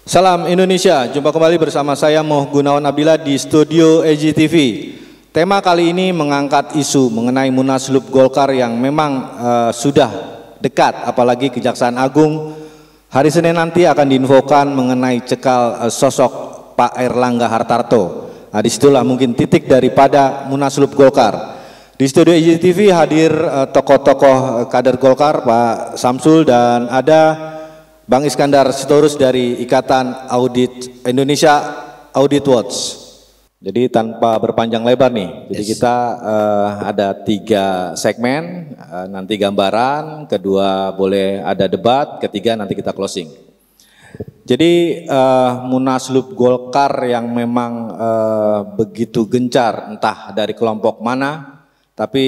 Salam Indonesia, jumpa kembali bersama saya Moh Gunawan Abdillah di studio EJTV. Tema kali ini mengangkat isu mengenai Munaslup Golkar yang memang sudah dekat, apalagi Kejaksaan Agung hari Senin nanti akan diinfokan mengenai cekal sosok Pak Airlangga Hartarto. Nah, disitulah mungkin titik daripada Munaslup Golkar. Di studio EJTV hadir tokoh-tokoh kader Golkar, Pak Samsul, dan ada Bang Iskandar Sitorus dari Ikatan Audit Indonesia Audit Watch. Jadi tanpa berpanjang lebar nih, jadi kita ada 3 segmen, nanti gambaran, kedua boleh ada debat, ketiga nanti kita closing. Jadi Munaslup Golkar yang memang begitu gencar, entah dari kelompok mana, tapi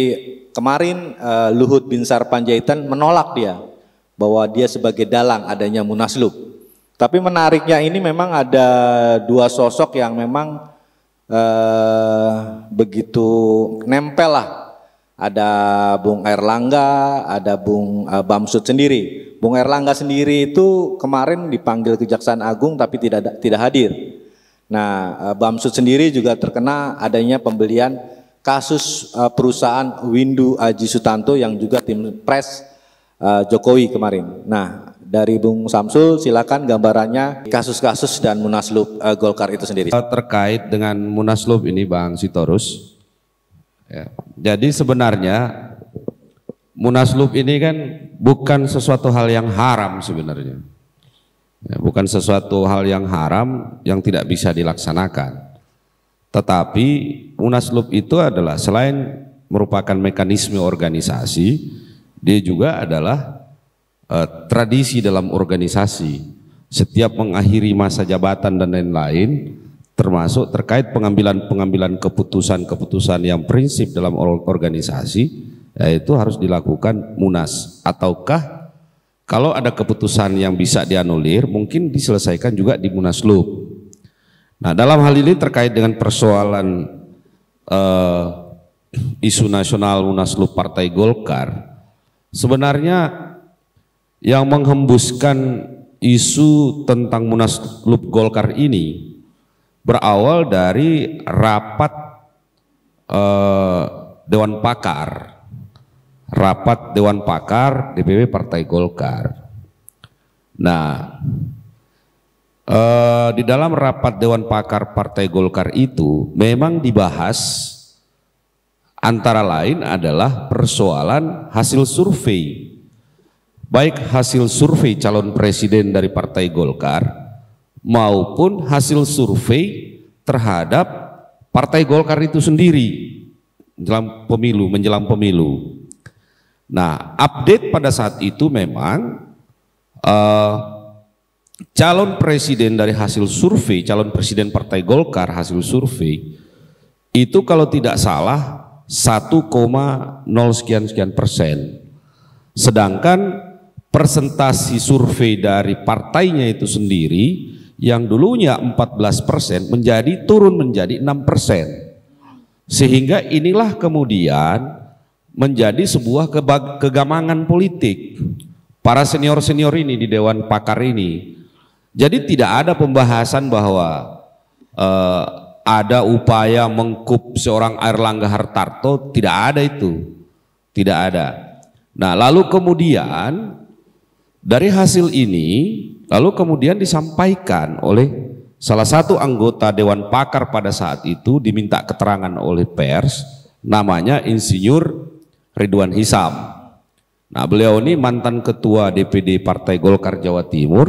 kemarin Luhut Binsar Panjaitan menolak dia, bahwa dia sebagai dalang adanya Munaslup. Tapi menariknya ini memang ada 2 sosok yang memang begitu nempel lah. Ada Bung Airlangga, ada Bung Bamsud sendiri. Bung Airlangga sendiri itu kemarin dipanggil Kejaksaan Agung tapi tidak hadir. Nah, Bamsud sendiri juga terkena adanya pembelian kasus perusahaan Windu Aji Sutanto yang juga tim pres Jokowi kemarin. Nah, dari Bung Samsul silakan gambarannya kasus-kasus dan Munaslup Golkar itu sendiri. Terkait dengan Munaslup ini Bang Sitorus, ya, jadi sebenarnya Munaslup ini kan bukan sesuatu hal yang haram sebenarnya, ya, bukan sesuatu hal yang haram yang tidak bisa dilaksanakan. Tetapi Munaslup itu adalah selain merupakan mekanisme organisasi, dia juga adalah tradisi dalam organisasi. Setiap mengakhiri masa jabatan dan lain-lain, termasuk terkait pengambilan keputusan yang prinsip dalam organisasi, yaitu harus dilakukan munas. Ataukah kalau ada keputusan yang bisa dianulir, mungkin diselesaikan juga di Munaslup. Nah, dalam hal ini terkait dengan persoalan isu nasional Munaslup Partai Golkar, sebenarnya yang menghembuskan isu tentang Munaslup Golkar ini berawal dari rapat Dewan Pakar DPP Partai Golkar. Nah, di dalam rapat Dewan Pakar Partai Golkar itu memang dibahas antara lain adalah persoalan hasil survei, baik hasil survei calon presiden dari Partai Golkar maupun hasil survei terhadap Partai Golkar itu sendiri menjelang pemilu. Nah, update pada saat itu memang calon presiden dari hasil survei, calon presiden Partai Golkar hasil survei itu kalau tidak salah 1,0 sekian persen, sedangkan persentasi survei dari partainya itu sendiri yang dulunya 14% turun menjadi 6%, sehingga inilah kemudian menjadi sebuah kegamangan politik para senior ini di Dewan Pakar ini. Jadi tidak ada pembahasan bahwa ada upaya mengkup seorang Airlangga Hartarto, tidak ada itu, tidak ada. Nah, lalu kemudian dari hasil ini, lalu kemudian disampaikan oleh salah satu anggota Dewan Pakar pada saat itu, diminta keterangan oleh pers, namanya Insinyur Ridwan Hisam. Nah, beliau ini mantan ketua DPD Partai Golkar Jawa Timur,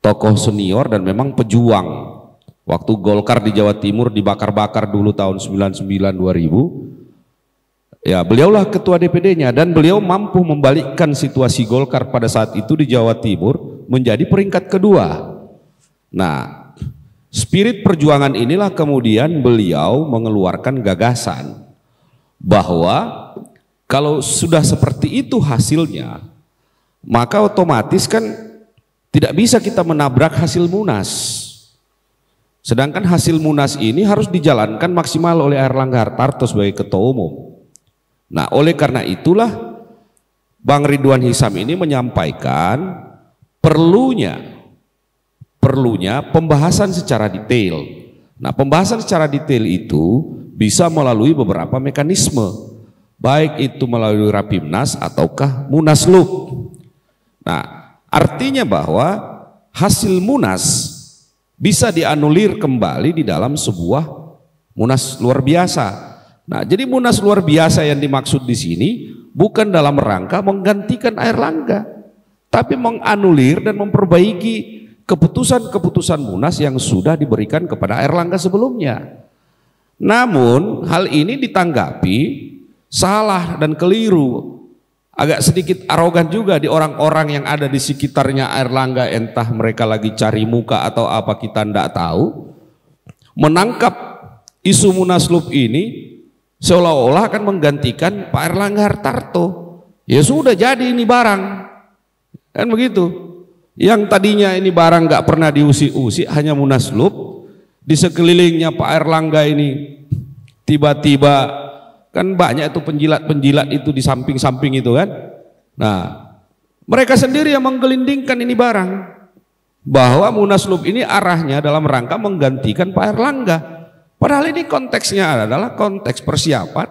tokoh senior dan memang pejuang. Waktu Golkar di Jawa Timur dibakar-bakar dulu tahun 99-2000, ya beliaulah ketua DPD-nya dan beliau mampu membalikkan situasi Golkar pada saat itu di Jawa Timur menjadi peringkat kedua. Nah, spirit perjuangan inilah kemudian beliau mengeluarkan gagasan bahwa kalau sudah seperti itu hasilnya, maka otomatis kan tidak bisa kita menabrak hasil Munas. Sedangkan hasil Munas ini harus dijalankan maksimal oleh Airlangga Hartarto sebagai ketua umum. Nah, oleh karena itulah Bang Ridwan Hisam ini menyampaikan perlunya perlunya pembahasan secara detail. Nah, pembahasan secara detail itu bisa melalui beberapa mekanisme, baik itu melalui Rapimnas ataukah Munaslup. Nah, artinya bahwa hasil Munas bisa dianulir kembali di dalam sebuah Munas luar biasa. Nah, jadi Munas luar biasa yang dimaksud di sini bukan dalam rangka menggantikan Airlangga, tapi menganulir dan memperbaiki keputusan-keputusan Munas yang sudah diberikan kepada Airlangga sebelumnya. Namun hal ini ditanggapi salah dan keliru, agak sedikit arogan juga di orang-orang yang ada di sekitarnya Airlangga, entah mereka lagi cari muka atau apa kita tidak tahu, menangkap isu Munaslup ini seolah-olah akan menggantikan Pak Airlangga Hartarto. Ya sudah jadi ini barang, kan begitu. Yang tadinya ini barang nggak pernah diusik-usik, hanya Munaslup, di sekelilingnya Pak Airlangga ini tiba-tiba kan banyak itu penjilat-penjilat itu di samping-samping itu kan. Nah, mereka sendiri yang menggelindingkan ini barang, bahwa Munaslup ini arahnya dalam rangka menggantikan Pak Airlangga. Padahal ini konteksnya adalah konteks persiapan,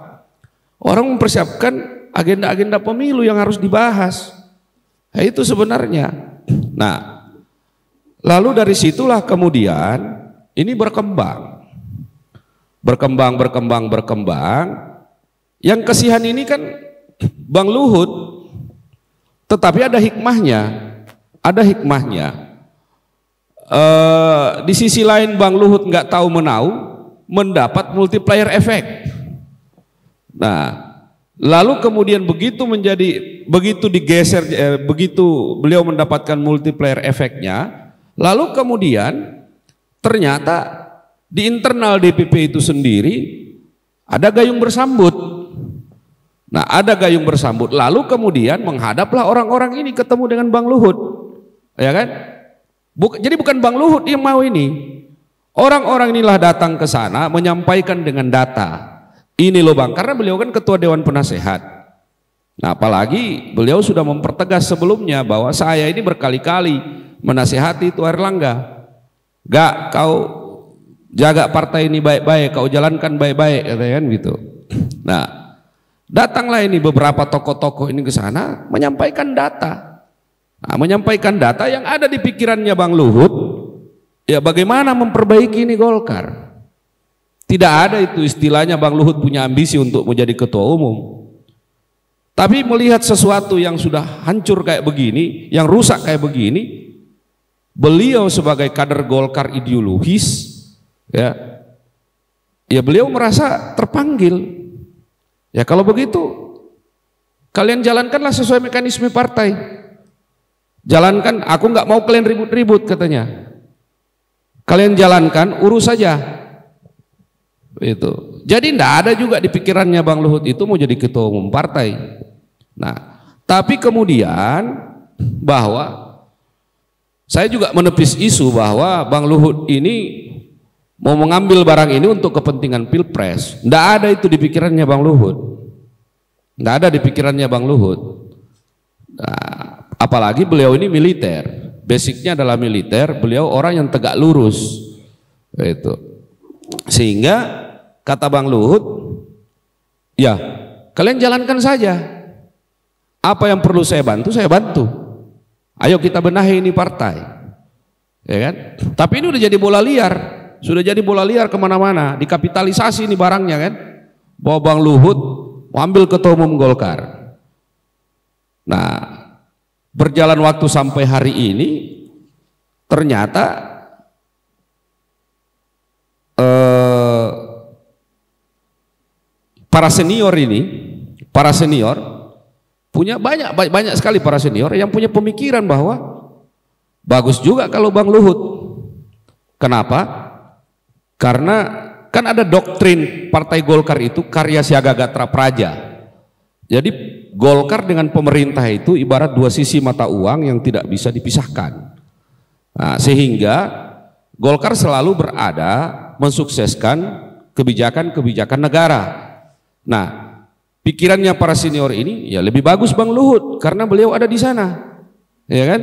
orang mempersiapkan agenda-agenda pemilu yang harus dibahas. Nah, itu sebenarnya. Nah, lalu dari situlah kemudian ini berkembang. Yang kasihan ini kan Bang Luhut, tetapi ada hikmahnya. Di sisi lain Bang Luhut nggak tahu menau, mendapat multiplier effect. Nah, lalu kemudian begitu digeser, begitu beliau mendapatkan multiplier efeknya, lalu kemudian ternyata di internal DPP itu sendiri ada gayung bersambut. Nah, ada gayung bersambut, lalu kemudian menghadaplah orang-orang ini ketemu dengan Bang Luhut, ya kan? Jadi bukan Bang Luhut yang mau ini. Orang-orang inilah datang ke sana menyampaikan dengan data. Ini loh Bang, karena beliau kan ketua Dewan Penasehat. Nah, apalagi beliau sudah mempertegas sebelumnya bahwa saya ini berkali-kali menasehati itu Airlangga. Gak, kau jaga partai ini baik-baik, kau jalankan baik-baik, kan gitu. Nah, datanglah ini beberapa tokoh-tokoh ini ke sana menyampaikan data. Nah, menyampaikan data yang ada di pikirannya Bang Luhut, ya bagaimana memperbaiki ini Golkar. Tidak ada itu istilahnya Bang Luhut punya ambisi untuk menjadi ketua umum. Tapi melihat sesuatu yang sudah hancur kayak begini, yang rusak kayak begini, beliau sebagai kader Golkar ideologis, ya beliau merasa terpanggil. Ya kalau begitu, kalian jalankanlah sesuai mekanisme partai. Jalankan, aku nggak mau kalian ribut-ribut katanya. Kalian jalankan, urus saja. Itu. Jadi tidak ada juga di pikirannya Bang Luhut itu mau jadi ketua umum partai. Nah, tapi kemudian bahwa saya juga menepis isu bahwa Bang Luhut ini mau mengambil barang ini untuk kepentingan Pilpres. Tidak ada itu di pikirannya Bang Luhut. Tidak ada di pikirannya Bang Luhut. Nah, apalagi beliau ini militer. Basicnya adalah militer. Beliau orang yang tegak lurus. Itu. Sehingga kata Bang Luhut, ya kalian jalankan saja. Apa yang perlu saya bantu, saya bantu. Ayo kita benahi ini partai, ya kan? Tapi ini udah jadi bola liar, sudah jadi bola liar kemana-mana, dikapitalisasi ini barangnya kan, bahwa Bang Luhut ambil ketua umum Golkar. Nah, berjalan waktu sampai hari ini, ternyata para senior punya banyak sekali para senior yang punya pemikiran bahwa bagus juga kalau Bang Luhut. Kenapa? Karena kan ada doktrin Partai Golkar itu karya siaga gatra praja. Jadi Golkar dengan pemerintah itu ibarat dua sisi mata uang yang tidak bisa dipisahkan. Nah, sehingga Golkar selalu berada mensukseskan kebijakan-kebijakan negara. Nah, pikirannya para senior ini ya lebih bagus Bang Luhut karena beliau ada di sana, ya kan?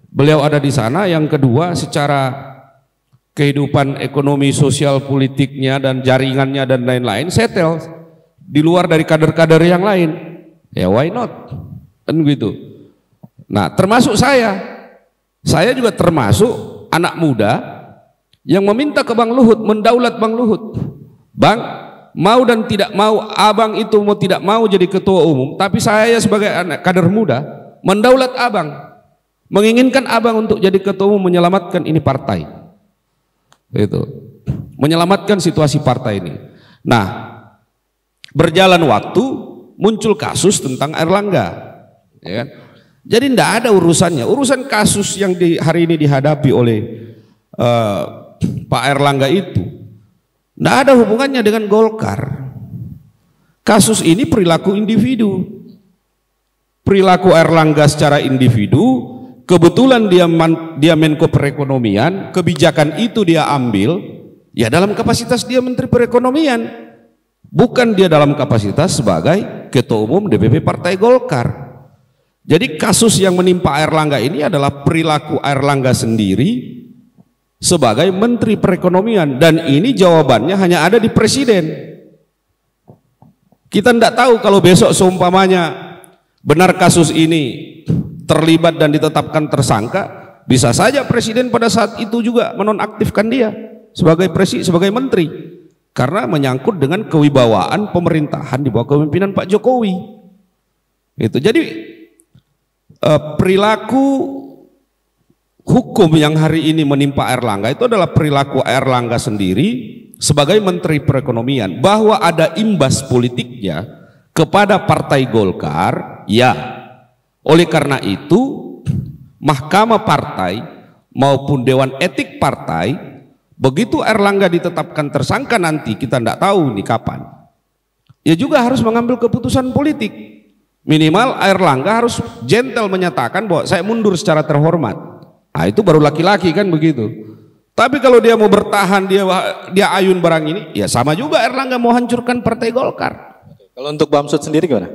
beliau ada di sana. Yang kedua, secara kehidupan ekonomi, sosial, politiknya dan jaringannya dan lain-lain settle di luar dari kader-kader yang lain. Ya why not? Kan gitu. Nah, termasuk saya juga termasuk anak muda yang meminta ke Bang Luhut, mendaulat Bang Luhut. Bang, mau dan tidak mau, abang itu mau tidak mau jadi ketua umum, tapi saya sebagai anak kader muda mendaulat abang, menginginkan abang untuk jadi ketua umum, menyelamatkan ini partai. Itu, menyelamatkan situasi partai ini. Nah, berjalan waktu muncul kasus tentang Airlangga, ya kan? Jadi tidak ada urusannya. Urusan kasus yang hari ini dihadapi oleh Pak Airlangga itu tidak ada hubungannya dengan Golkar. Kasus ini perilaku individu, perilaku Airlangga secara individu. Kebetulan dia Menko Perekonomian, kebijakan itu dia ambil ya dalam kapasitas dia Menteri Perekonomian, bukan dia dalam kapasitas sebagai Ketua Umum DPP Partai Golkar. Jadi kasus yang menimpa Airlangga ini adalah perilaku Airlangga sendiri sebagai Menteri Perekonomian, dan ini jawabannya hanya ada di Presiden. Kita tidak tahu kalau besok seumpamanya benar kasus ini terlibat dan ditetapkan tersangka, bisa saja Presiden pada saat itu juga menonaktifkan dia sebagai menteri, karena menyangkut dengan kewibawaan pemerintahan di bawah kepemimpinan Pak Jokowi. Itu jadi perilaku hukum yang hari ini menimpa Airlangga itu adalah perilaku Airlangga sendiri sebagai Menteri Perekonomian, bahwa ada imbas politiknya kepada Partai Golkar, ya. Oleh karena itu, Mahkamah Partai maupun Dewan Etik Partai, begitu Airlangga ditetapkan tersangka nanti, kita tidak tahu nih kapan, ya juga harus mengambil keputusan politik. Minimal Airlangga harus gentle menyatakan bahwa saya mundur secara terhormat. Nah, itu baru laki-laki kan begitu. Tapi kalau dia mau bertahan, dia ayun barang ini, ya sama juga Airlangga mau hancurkan Partai Golkar. Kalau untuk Bamsud sendiri gimana?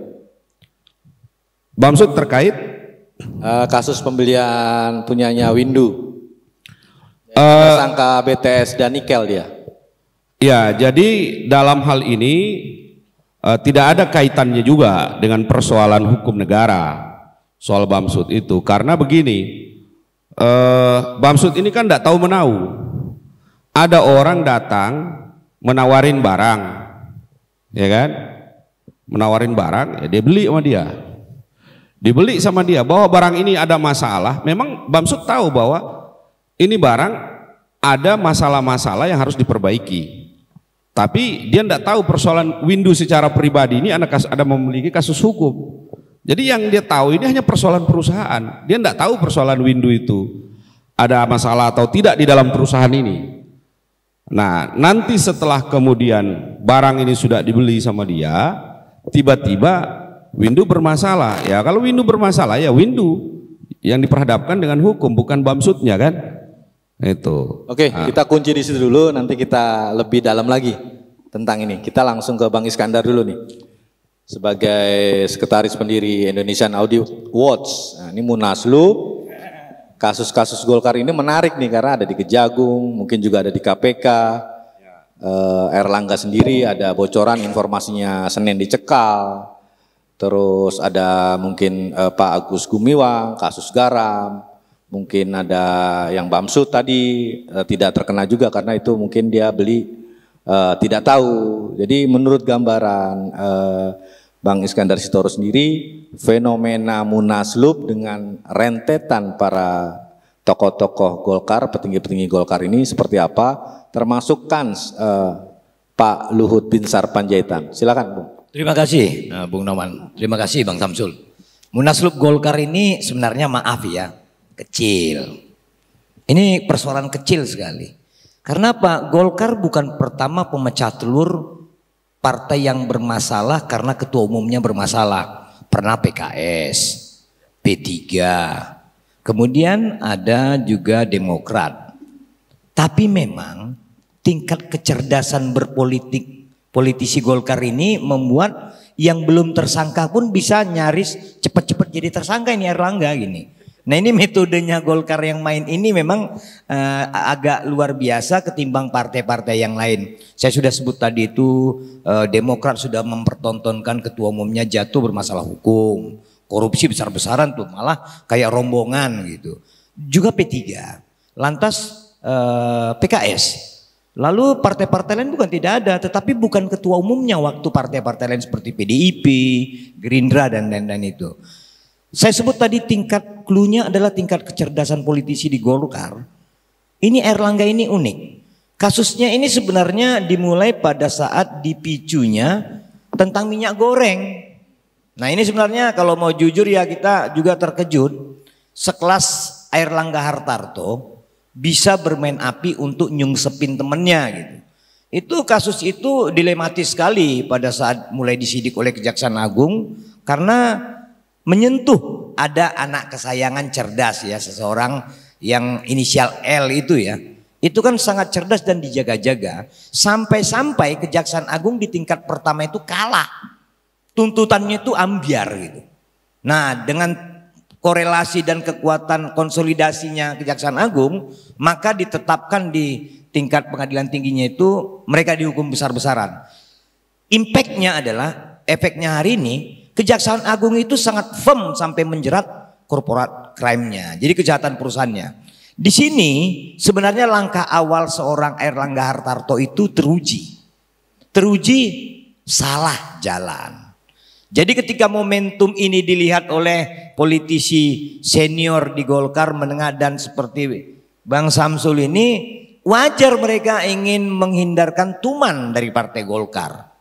Bamsud terkait kasus pembelian punyanya Windu, tersangka BTS dan nikel dia. Ya, jadi dalam hal ini tidak ada kaitannya juga dengan persoalan hukum negara soal Bamsud itu, karena begini, Bamsud ini kan tidak tahu menahu. Ada orang datang menawarin barang, ya kan? Menawarin barang, ya dia beli sama dia. Dibeli sama dia, bahwa barang ini ada masalah. Memang Bamsud tahu bahwa ini barang ada masalah-masalah yang harus diperbaiki. Tapi dia tidak tahu persoalan Windu secara pribadi ini ada memiliki kasus hukum. Jadi yang dia tahu ini hanya persoalan perusahaan. Dia tidak tahu persoalan Windu itu ada masalah atau tidak di dalam perusahaan ini. Nah, nanti setelah kemudian barang ini sudah dibeli sama dia, tiba-tiba Windu bermasalah. Ya kalau Windu bermasalah, ya Windu yang diperhadapkan dengan hukum, bukan Bamsudnya kan. Itu. Oke, kita kunci di situ dulu, nanti kita lebih dalam lagi tentang ini. Kita langsung ke Bang Iskandar dulu nih. Sebagai sekretaris pendiri Indonesian Audio Watch. Nah, ini Munaslup. Kasus-kasus Golkar ini menarik nih karena ada di Kejagung, mungkin juga ada di KPK. Airlangga sendiri ada bocoran informasinya Senin dicekal. Terus ada mungkin Pak Agus Gumiwang, kasus garam, mungkin ada yang Bamsud tadi tidak terkena juga karena itu mungkin dia beli tidak tahu. Jadi menurut gambaran Bang Iskandar Sitorus sendiri, fenomena Munaslup dengan rentetan para tokoh-tokoh Golkar, petinggi-petinggi Golkar ini seperti apa, termasuk kans Pak Luhut Binsar Panjaitan. Silakan Bung. Terima kasih Bung Noman, terima kasih Bang Samsul. Munaslup Golkar ini sebenarnya maaf ya, kecil. Ini persoalan kecil sekali. Karena apa? Golkar bukan pertama pemecah telur partai yang bermasalah karena ketua umumnya bermasalah. Pernah PKS, P3, kemudian ada juga Demokrat. Tapi memang tingkat kecerdasan berpolitik politisi Golkar ini membuat yang belum tersangka pun bisa nyaris cepat-cepat jadi tersangka. Ini Airlangga gini. Nah ini metodenya Golkar yang main ini memang agak luar biasa ketimbang partai-partai yang lain. Saya sudah sebut tadi itu Demokrat sudah mempertontonkan ketua umumnya jatuh bermasalah hukum, korupsi besar-besaran tuh malah kayak rombongan gitu. Juga P3, lantas PKS. Lalu partai-partai lain bukan tidak ada, tetapi bukan ketua umumnya waktu partai-partai lain seperti PDIP, Gerindra dan lain-lain itu. Saya sebut tadi tingkat cluenya adalah tingkat kecerdasan politisi di Golkar. Ini Erlangga ini unik. Kasusnya ini sebenarnya dimulai pada saat dipicunya tentang minyak goreng. Nah ini sebenarnya kalau mau jujur ya kita juga terkejut. Sekelas Airlangga Hartarto bisa bermain api untuk nyungsepin temennya gitu. Itu kasus itu dilematis sekali pada saat mulai disidik oleh Kejaksaan Agung karena menyentuh ada anak kesayangan cerdas ya, seseorang yang inisial L itu ya. Itu kan sangat cerdas dan dijaga-jaga. Sampai-sampai Kejaksaan Agung di tingkat pertama itu kalah. Tuntutannya itu ambiar gitu. Nah dengan korelasi dan kekuatan konsolidasinya Kejaksaan Agung, maka ditetapkan di tingkat pengadilan tingginya itu mereka dihukum besar-besaran. Impactnya adalah, efeknya hari ini Kejaksaan Agung itu sangat firm sampai menjerat corporate crime-nya, jadi kejahatan perusahaannya. Di sini sebenarnya langkah awal seorang Airlangga Hartarto itu teruji salah jalan. Jadi ketika momentum ini dilihat oleh politisi senior di Golkar menengah dan seperti Bang Samsul ini, wajar mereka ingin menghindarkan tuman dari partai Golkar.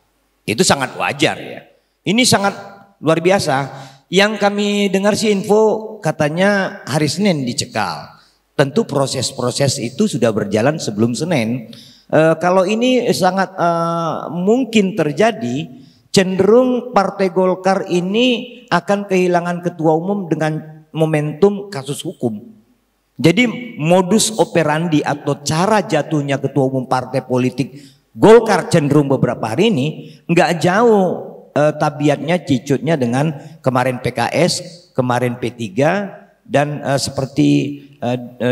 Itu sangat wajar ya. Ini sangat luar biasa. Yang kami dengar sih info katanya hari Senin dicekal. Tentu proses-proses itu sudah berjalan sebelum Senin. Kalau ini sangat mungkin terjadi, cenderung Partai Golkar ini akan kehilangan ketua umum dengan momentum kasus hukum. Jadi modus operandi atau cara jatuhnya ketua umum partai politik Golkar cenderung beberapa hari ini nggak jauh tabiatnya, cicutnya dengan kemarin PKS, kemarin P3 dan seperti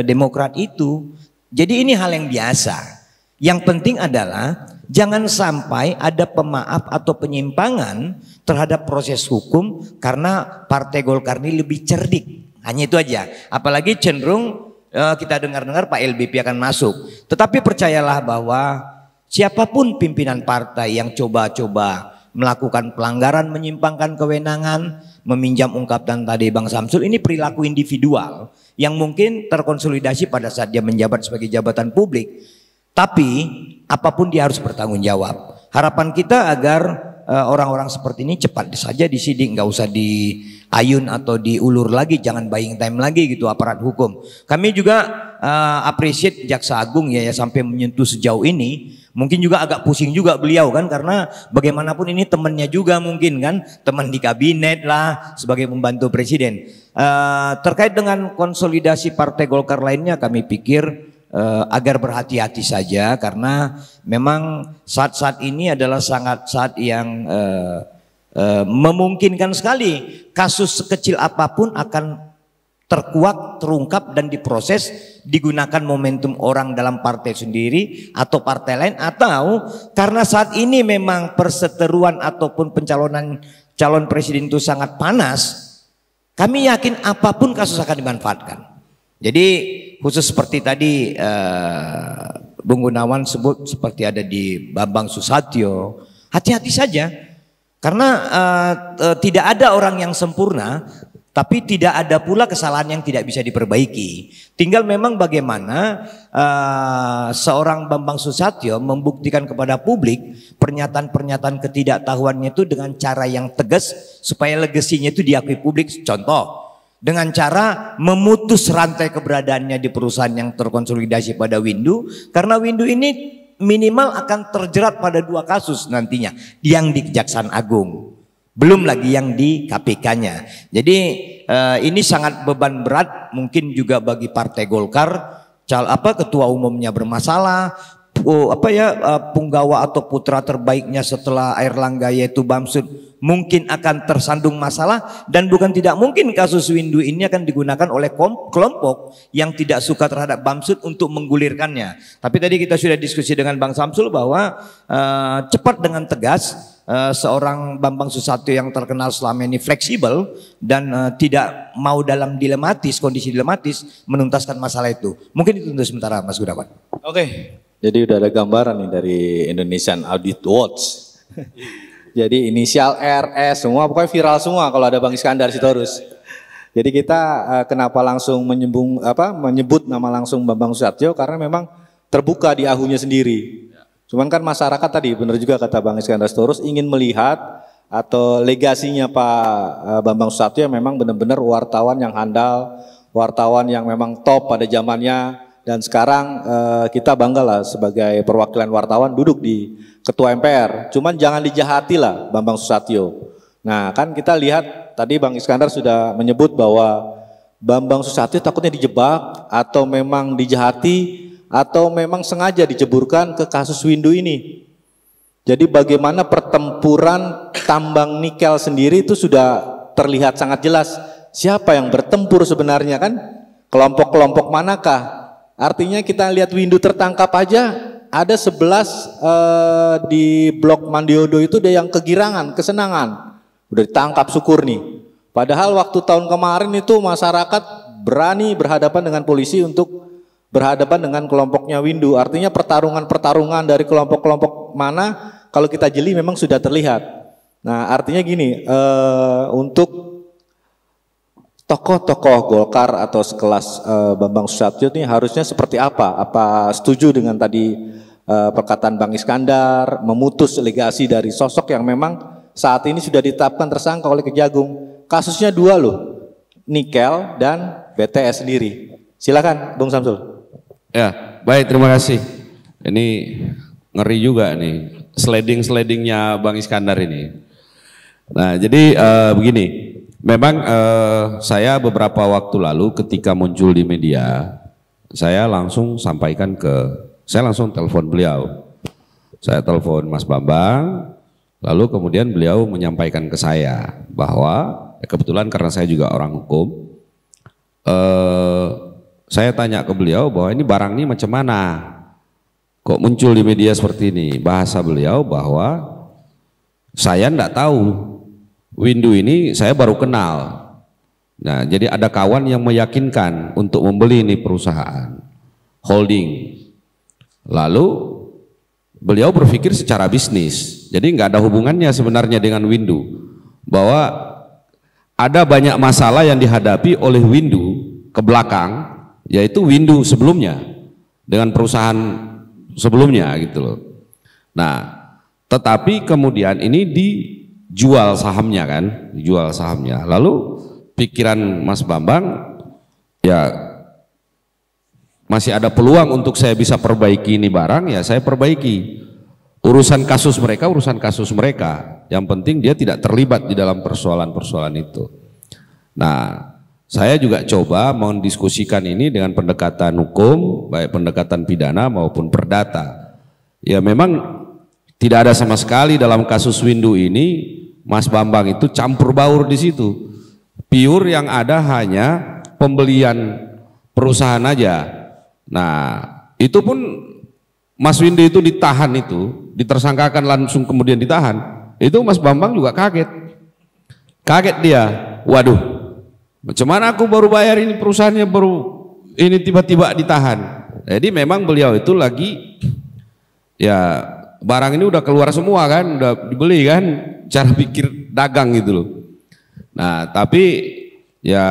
Demokrat itu. Jadi ini hal yang biasa. Yang penting adalah jangan sampai ada pemaaf atau penyimpangan terhadap proses hukum karena Partai Golkar ini lebih cerdik. Hanya itu aja. Apalagi cenderung kita dengar-dengar Pak LBP akan masuk. Tetapi percayalah bahwa siapapun pimpinan partai yang coba-coba melakukan pelanggaran, menyimpangkan kewenangan, meminjam ungkapan tadi Bang Samsul, ini perilaku individual yang mungkin terkonsolidasi pada saat dia menjabat sebagai jabatan publik. Tapi apapun dia harus bertanggung jawab. Harapan kita agar orang-orang seperti ini cepat saja disidik, nggak usah diayun atau diulur lagi, jangan buying time lagi gitu aparat hukum. Kami juga appreciate Jaksa Agung ya sampai menyentuh sejauh ini. Mungkin juga agak pusing juga beliau kan, karena bagaimanapun ini temannya juga mungkin kan, teman di kabinet lah sebagai pembantu presiden. Terkait dengan konsolidasi partai Golkar lainnya kami pikir agar berhati-hati saja, karena memang saat-saat ini adalah sangat saat yang memungkinkan sekali kasus sekecil apapun akan terkuak, terungkap dan diproses, digunakan momentum orang dalam partai sendiri atau partai lain, atau karena saat ini memang perseteruan ataupun pencalonan calon presiden itu sangat panas, kami yakin apapun kasus akan dimanfaatkan. Jadi khusus seperti tadi Bung Gunawan sebut seperti ada di Bambang Susatyo, hati-hati saja karena tidak ada orang yang sempurna. Tapi tidak ada pula kesalahan yang tidak bisa diperbaiki. Tinggal memang bagaimana seorang Bambang Susatyo membuktikan kepada publik pernyataan-pernyataan ketidaktahuannya itu dengan cara yang tegas supaya legasinya itu diakui publik. Contoh, dengan cara memutus rantai keberadaannya di perusahaan yang terkonsolidasi pada Windu. Karena Windu ini minimal akan terjerat pada 2 kasus nantinya, yang di Kejaksaan Agung. Belum lagi yang di KPK-nya. Jadi ini sangat beban berat mungkin juga bagi Partai Golkar. Ketua umumnya bermasalah, punggawa atau putra terbaiknya setelah Airlangga yaitu Bamsud mungkin akan tersandung masalah, dan bukan tidak mungkin kasus Windu ini akan digunakan oleh kelompok yang tidak suka terhadap Bamsud untuk menggulirkannya. Tapi tadi kita sudah diskusi dengan Bang Samsul bahwa cepat dengan tegas seorang Bambang Susatyo yang terkenal selama ini fleksibel dan tidak mau dalam kondisi dilematis menuntaskan masalah itu. Mungkin itu untuk sementara, Mas Gunawan. Oke, jadi udah ada gambaran nih dari Indonesian Audit Watch. Jadi inisial RS semua pokoknya viral semua kalau ada Bang Iskandar Sitorus. Jadi kita kenapa langsung menyebut nama langsung Bambang Susatyo karena memang terbuka di ahunya sendiri. Cuman kan masyarakat tadi benar juga kata Bang Iskandar Sitorus ingin melihat atau legasinya Pak Bambang Susatyo yang memang benar-benar wartawan yang handal, wartawan yang memang top pada zamannya, dan sekarang kita bangga lah sebagai perwakilan wartawan duduk di Ketua MPR. Cuman jangan dijahati lah Bambang Susatyo. Nah kan kita lihat tadi Bang Iskandar sudah menyebut bahwa Bambang Susatyo takutnya dijebak atau memang dijahati atau memang sengaja dijeburkan ke kasus Windu ini. Jadi bagaimana pertempuran tambang nikel sendiri itu sudah terlihat sangat jelas siapa yang bertempur sebenarnya kan, kelompok-kelompok manakah. Artinya kita lihat Windu tertangkap aja ada 11 di blok Mandiodo itu ada yang kegirangan, kesenangan. Udah ditangkap syukur nih. Padahal waktu tahun kemarin itu masyarakat berani berhadapan dengan polisi untuk berhadapan dengan kelompoknya Windu. Artinya pertarungan-pertarungan dari kelompok-kelompok mana kalau kita jeli memang sudah terlihat. Nah artinya gini, untuk tokoh-tokoh Golkar atau sekelas Bambang Susatyo ini harusnya seperti apa? Apa setuju dengan tadi perkataan Bang Iskandar memutus legasi dari sosok yang memang saat ini sudah ditetapkan tersangka oleh Kejagung? Kasusnya dua loh, nikel dan BTS sendiri. Silakan Bung Samsul. Ya, baik, terima kasih. Ini ngeri juga nih sliding-slidingnya Bang Iskandar ini. Nah, jadi begini, memang saya beberapa waktu lalu ketika muncul di media, saya langsung telepon beliau. Saya telepon Mas Bambang, lalu kemudian beliau menyampaikan ke saya bahwa kebetulan karena saya juga orang hukum, saya tanya ke beliau bahwa ini barang ini macam mana, kok muncul di media seperti ini. Bahasa beliau bahwa saya enggak tahu, Windu ini saya baru kenal. Nah, jadi ada kawan yang meyakinkan untuk membeli ini perusahaan holding. Lalu beliau berpikir secara bisnis, jadi nggak ada hubungannya sebenarnya dengan Windu, bahwa ada banyak masalah yang dihadapi oleh Windu ke belakang, yaitu Windu sebelumnya dengan perusahaan sebelumnya gitu loh. Nah, tetapi kemudian ini dijual sahamnya kan, dijual sahamnya. Lalu pikiran Mas Bambang, ya masih ada peluang untuk saya bisa perbaiki ini barang, ya saya perbaiki. Urusan kasus mereka, yang penting dia tidak terlibat di dalam persoalan-persoalan itu. Nah, saya juga coba mendiskusikan ini dengan pendekatan hukum, baik pendekatan pidana maupun perdata. Ya memang tidak ada sama sekali dalam kasus Windu ini Mas Bambang itu campur baur di situ. Pure yang ada hanya pembelian perusahaan aja. Nah, itu pun Mas Windu itu ditahan itu, ditersangkakan langsung kemudian ditahan. Itu Mas Bambang juga kaget. Kaget dia. Waduh, macam mana aku baru bayar ini perusahaannya baru ini tiba-tiba ditahan. Jadi memang beliau itu lagi ya barang ini udah keluar semua kan, udah dibeli kan, cara pikir dagang gitu loh. Nah, tapi ya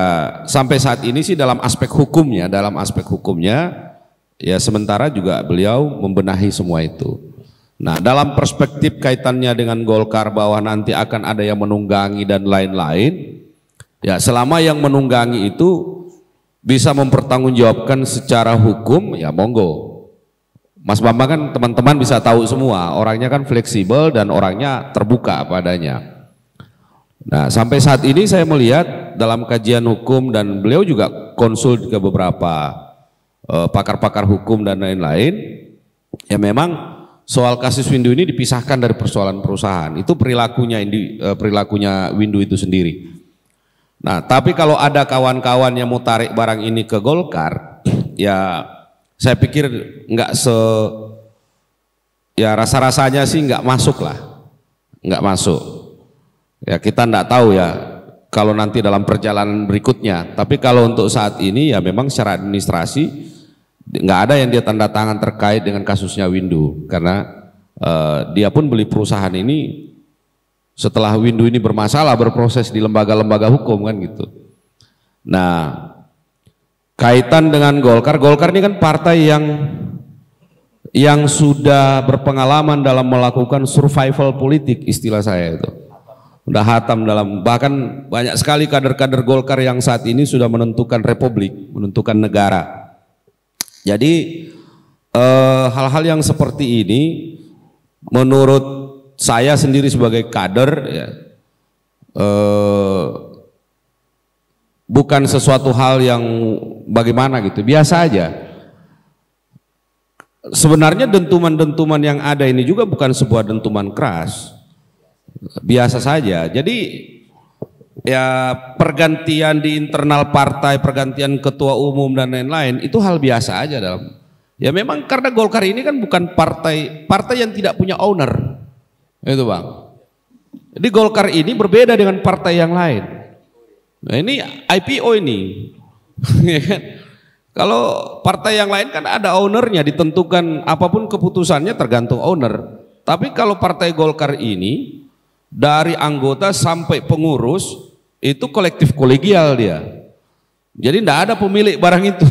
sampai saat ini sih dalam aspek hukumnya ya sementara juga beliau membenahi semua itu. Nah, dalam perspektif kaitannya dengan Golkar bahwa nanti akan ada yang menunggangi dan lain-lain, ya selama yang menunggangi itu bisa mempertanggungjawabkan secara hukum, ya monggo. Mas Bambang kan teman-teman bisa tahu semua, orangnya kan fleksibel dan orangnya terbuka padanya. Nah, sampai saat ini saya melihat dalam kajian hukum dan beliau juga konsul ke beberapa pakar-pakar hukum dan lain-lain, Ya memang soal kasus Windu ini dipisahkan dari persoalan perusahaan. Itu perilakunya Windu itu sendiri. Nah, tapi kalau ada kawan-kawan yang mau tarik barang ini ke Golkar, ya saya pikir ya rasa-rasanya sih nggak masuk lah, nggak masuk. Ya kita nggak tahu ya kalau nanti dalam perjalanan berikutnya. Tapi kalau untuk saat ini ya memang secara administrasi nggak ada yang dia tanda tangan terkait dengan kasusnya Windu, karena dia pun beli perusahaan ini setelah Windu ini bermasalah, berproses di lembaga-lembaga hukum kan gitu. Nah, kaitan dengan Golkar ini kan partai yang sudah berpengalaman dalam melakukan survival politik, istilah saya itu. Udah hatam dalam, bahkan banyak sekali kader-kader Golkar yang saat ini sudah menentukan republik, menentukan negara. Jadi hal-hal yang seperti ini menurut saya sendiri sebagai kader ya, bukan sesuatu hal yang bagaimana gitu, biasa aja. Sebenarnya dentuman-dentuman yang ada ini juga bukan sebuah dentuman keras, biasa saja. Jadi ya pergantian di internal partai, pergantian ketua umum dan lain-lain itu hal biasa aja dalam. Ya memang karena Golkar ini kan bukan partai yang tidak punya owner. Itu Bang. Jadi Golkar ini berbeda dengan partai yang lain. Nah ini IPO ini. Kalau partai yang lain kan ada ownernya, ditentukan apapun keputusannya tergantung owner. Tapi kalau partai Golkar ini dari anggota sampai pengurus itu kolektif kolegial dia. Jadi tidak ada pemilik barang itu.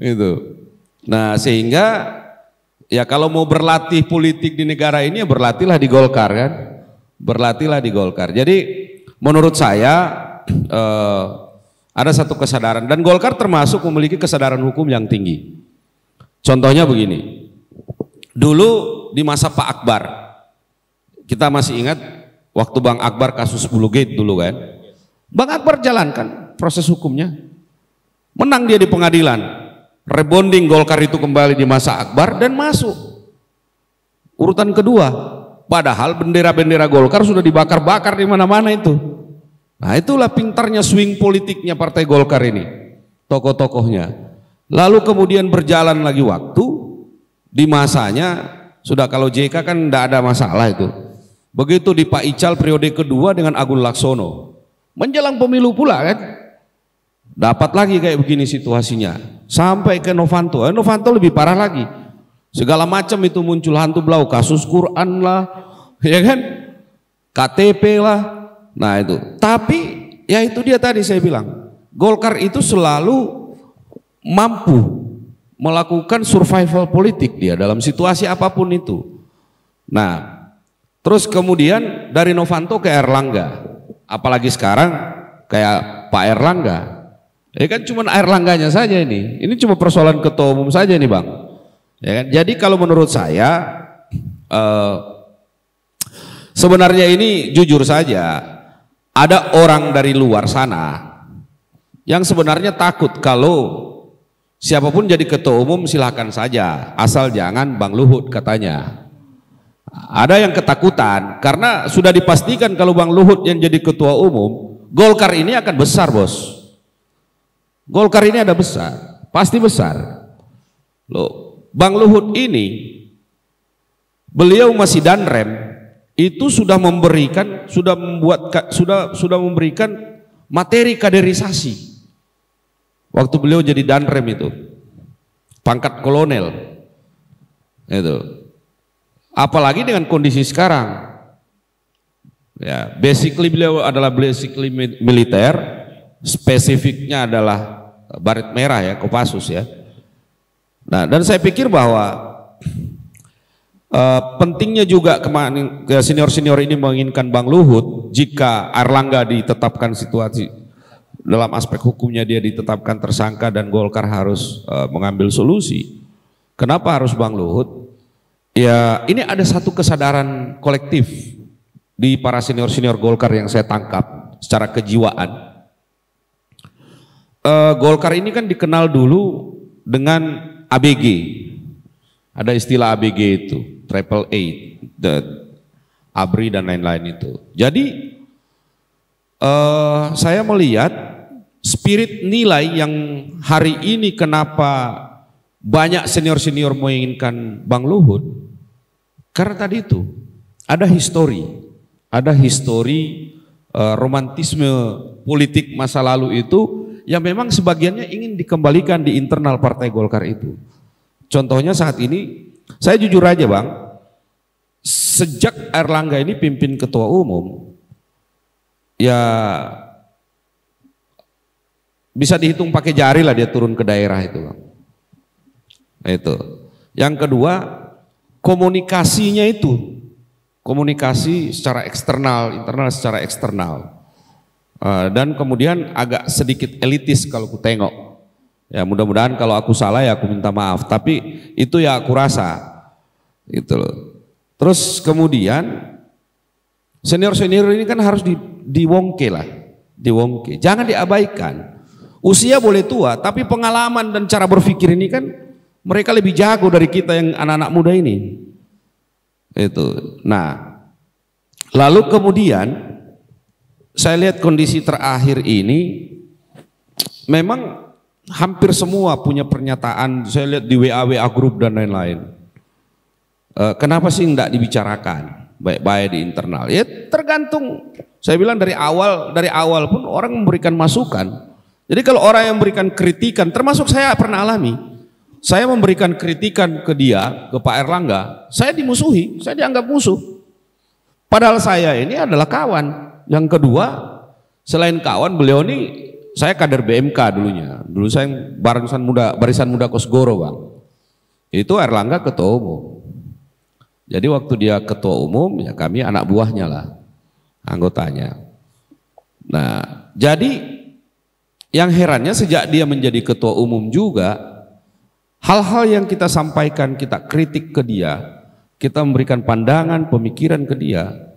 Itu. Nah sehingga ya kalau mau berlatih politik di negara ini ya berlatihlah di Golkar kan, berlatihlah di Golkar. Jadi menurut saya ada satu kesadaran dan Golkar termasuk memiliki kesadaran hukum yang tinggi. Contohnya begini, dulu di masa Pak Akbar, kita masih ingat waktu Bang Akbar kasus Bulu Gate dulu kan, Bang Akbar jalankan proses hukumnya, menang dia di pengadilan. Rebonding Golkar itu kembali di masa Akbar dan masuk urutan kedua. Padahal bendera-bendera Golkar sudah dibakar-bakar di mana-mana itu. Nah itulah pintarnya swing politiknya partai Golkar ini, tokoh-tokohnya. Lalu kemudian berjalan lagi waktu, di masanya sudah kalau JK kan tidak ada masalah itu. Begitu di Pak Ical periode kedua dengan Agung Laksono, menjelang pemilu pula kan, dapat lagi kayak begini situasinya. Sampai ke Novanto, Novanto lebih parah lagi. Segala macam itu muncul hantu belau, kasus Quran lah, ya kan, KTP lah. Nah itu. Tapi ya itu dia tadi saya bilang, Golkar itu selalu mampu melakukan survival politik dia dalam situasi apapun itu. Nah, terus kemudian dari Novanto ke Erlangga, apalagi sekarang kayak Pak Erlangga. Ya kan cuma Erlangganya saja ini cuma persoalan ketua umum saja nih Bang. Ya kan? Jadi kalau menurut saya sebenarnya ini jujur saja ada orang dari luar sana yang sebenarnya takut kalau siapapun jadi ketua umum silahkan saja asal jangan Bang Luhut katanya. Ada yang ketakutan karena sudah dipastikan kalau Bang Luhut yang jadi ketua umum Golkar ini akan besar bos. Golkar ini ada besar, pasti besar. Loh, Bang Luhut ini, beliau masih danrem, itu sudah memberikan, sudah memberikan materi kaderisasi. Waktu beliau jadi danrem itu, pangkat kolonel, itu. Apalagi dengan kondisi sekarang, ya, basically beliau adalah basically militer, spesifiknya adalah baret merah ya, Kopassus ya. Nah, dan saya pikir bahwa pentingnya juga kemarin senior-senior ini menginginkan Bang Luhut jika Erlangga ditetapkan situasi dalam aspek hukumnya dia ditetapkan tersangka dan Golkar harus mengambil solusi. Kenapa harus Bang Luhut? Ya, ini ada satu kesadaran kolektif di para senior-senior Golkar yang saya tangkap secara kejiwaan. Golkar ini kan dikenal dulu dengan ABG. Ada istilah ABG itu, triple A, ABRI dan lain-lain itu. Jadi saya melihat spirit nilai yang hari ini kenapa banyak senior-senior menginginkan Bang Luhut, karena tadi itu ada histori romantisme politik masa lalu itu yang memang sebagiannya ingin dikembalikan di internal Partai Golkar itu. Contohnya saat ini, saya jujur aja Bang, sejak Airlangga ini pimpin ketua umum, ya bisa dihitung pakai jari lah dia turun ke daerah itu Bang. Itu. Yang kedua, komunikasinya itu, komunikasi secara eksternal, internal secara eksternal. Dan kemudian agak sedikit elitis kalau aku tengok. Ya mudah-mudahan kalau aku salah ya aku minta maaf. Tapi itu ya aku rasa. Gitu loh. Terus kemudian senior-senior ini kan harus diwongke lah. Diwongke. Jangan diabaikan. Usia boleh tua, tapi pengalaman dan cara berpikir ini kan mereka lebih jago dari kita yang anak-anak muda ini. Itu. Nah, lalu kemudian saya lihat kondisi terakhir ini memang hampir semua punya pernyataan. Saya lihat di WA grup dan lain-lain. Kenapa sih enggak dibicarakan baik-baik di internal? Ya tergantung. Saya bilang dari awal pun orang memberikan masukan. Jadi kalau orang yang memberikan kritikan, termasuk saya pernah alami. Saya memberikan kritikan ke dia, ke Pak Airlangga, saya dimusuhi, saya dianggap musuh. Padahal saya ini adalah kawan. Yang kedua, selain kawan, beliau ini saya kader BMK dulunya. Dulu saya barisan muda Kosgoro Bang. Itu Airlangga ketua umum. Jadi waktu dia ketua umum, ya kami anak buahnya lah, anggotanya. Nah, jadi yang herannya sejak dia menjadi ketua umum juga, hal-hal yang kita sampaikan, kita kritik ke dia, kita memberikan pandangan, pemikiran ke dia.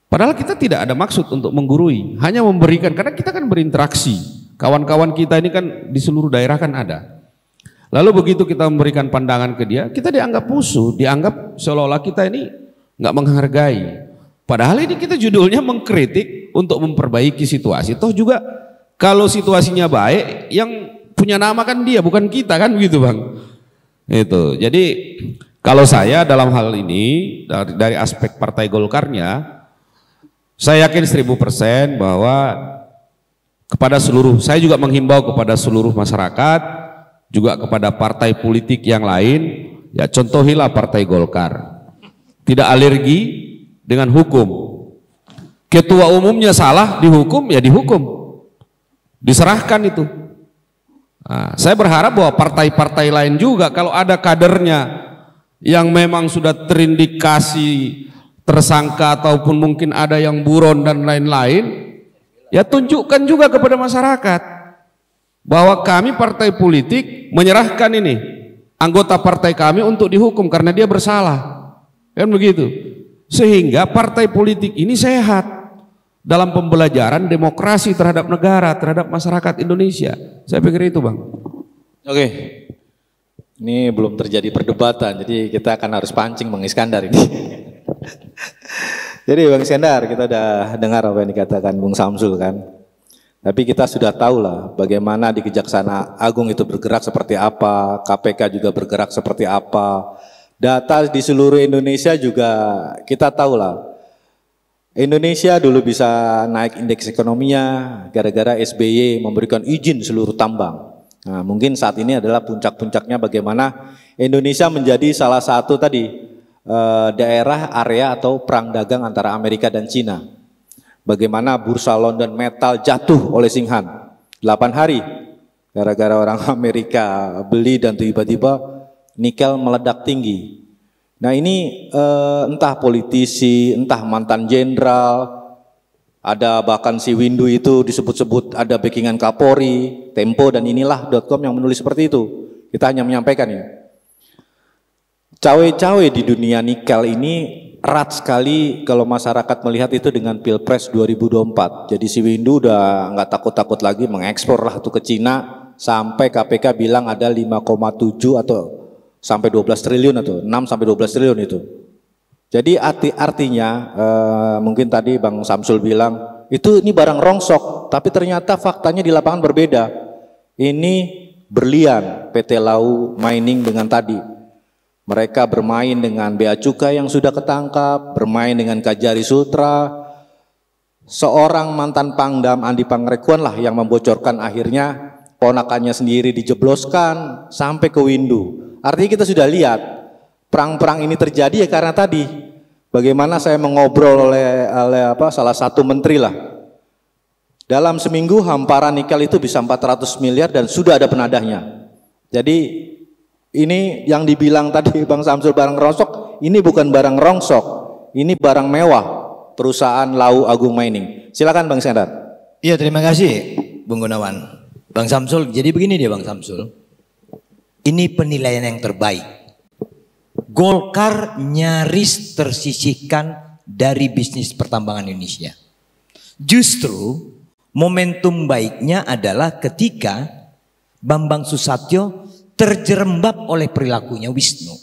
Padahal kita tidak ada maksud untuk menggurui, hanya memberikan, karena kita kan berinteraksi. Kawan-kawan kita ini kan di seluruh daerah kan ada. Lalu begitu kita memberikan pandangan ke dia, kita dianggap musuh, dianggap seolah-olah kita ini nggak menghargai. Padahal ini kita judulnya mengkritik untuk memperbaiki situasi. Toh juga kalau situasinya baik, yang punya nama kan dia, bukan kita kan begitu Bang. Itu. Jadi kalau saya dalam hal ini dari aspek Partai Golkarnya, saya yakin 1000% bahwa kepada seluruh, saya juga menghimbau kepada seluruh masyarakat, juga kepada partai politik yang lain, ya contohilah Partai Golkar. Tidak alergi dengan hukum. Ketua umumnya salah, dihukum, ya dihukum. Diserahkan itu. Nah, saya berharap bahwa partai-partai lain juga kalau ada kadernya yang memang sudah terindikasi tersangka ataupun mungkin ada yang buron dan lain-lain, ya tunjukkan juga kepada masyarakat bahwa kami partai politik menyerahkan ini anggota partai kami untuk dihukum karena dia bersalah, kan begitu. Sehingga partai politik ini sehat dalam pembelajaran demokrasi terhadap negara, terhadap masyarakat Indonesia. Saya pikir itu Bang. Oke, ini belum terjadi perdebatan, jadi kita akan harus pancing Bang Iskandar ini. Jadi Bang Iskandar, kita udah dengar apa yang dikatakan Bung Samsul kan. Tapi kita sudah tahu lah bagaimana di Kejaksaan Agung itu bergerak seperti apa, KPK juga bergerak seperti apa. Data di seluruh Indonesia juga kita tahu lah. Indonesia dulu bisa naik indeks ekonominya gara-gara SBY memberikan izin seluruh tambang. Nah, mungkin saat ini adalah puncak-puncaknya bagaimana Indonesia menjadi salah satu tadi daerah area atau perang dagang antara Amerika dan Cina. Bagaimana bursa London Metal jatuh oleh Singhan 8 hari gara-gara orang Amerika beli dan tiba-tiba nikel meledak tinggi. Nah ini entah politisi, entah mantan jenderal, ada bahkan si Windu itu disebut-sebut ada backingan Kapolri, Tempo dan inilah.com yang menulis seperti itu. Kita hanya menyampaikan ini. Cawe-cawe di dunia nikel ini erat sekali kalau masyarakat melihat itu dengan Pilpres 2024. Jadi si Windu udah nggak takut-takut lagi mengekspor lah itu ke Cina sampai KPK bilang ada 5,7 atau sampai 12 triliun atau 6 sampai 12 triliun itu. Jadi artinya mungkin tadi Bang Samsul bilang ini barang rongsok, tapi ternyata faktanya di lapangan berbeda. Ini berlian PT Lau Mining dengan tadi. Mereka bermain dengan bea cukai yang sudah ketangkap, bermain dengan Kajari Sutra. Seorang mantan Pangdam Andi Pangrekuan lah yang membocorkan, akhirnya ponakannya sendiri dijebloskan sampai ke Windu. Artinya kita sudah lihat perang-perang ini terjadi ya karena tadi bagaimana saya mengobrol oleh salah satu menteri lah. Dalam seminggu hamparan nikel itu bisa 400 miliar dan sudah ada penadahnya. Jadi ini yang dibilang tadi Bang Samsul barang rongsok, ini bukan barang rongsok, ini barang mewah perusahaan Lau Agung Mining. Silakan Bang Sendar. Iya, terima kasih Bung Gunawan. Bang Samsul, jadi begini dia Bang Samsul. Ini penilaian yang terbaik. Golkar nyaris tersisihkan dari bisnis pertambangan Indonesia. Justru momentum baiknya adalah ketika Bambang Susatyo terjerembab oleh perilakunya Wisnu.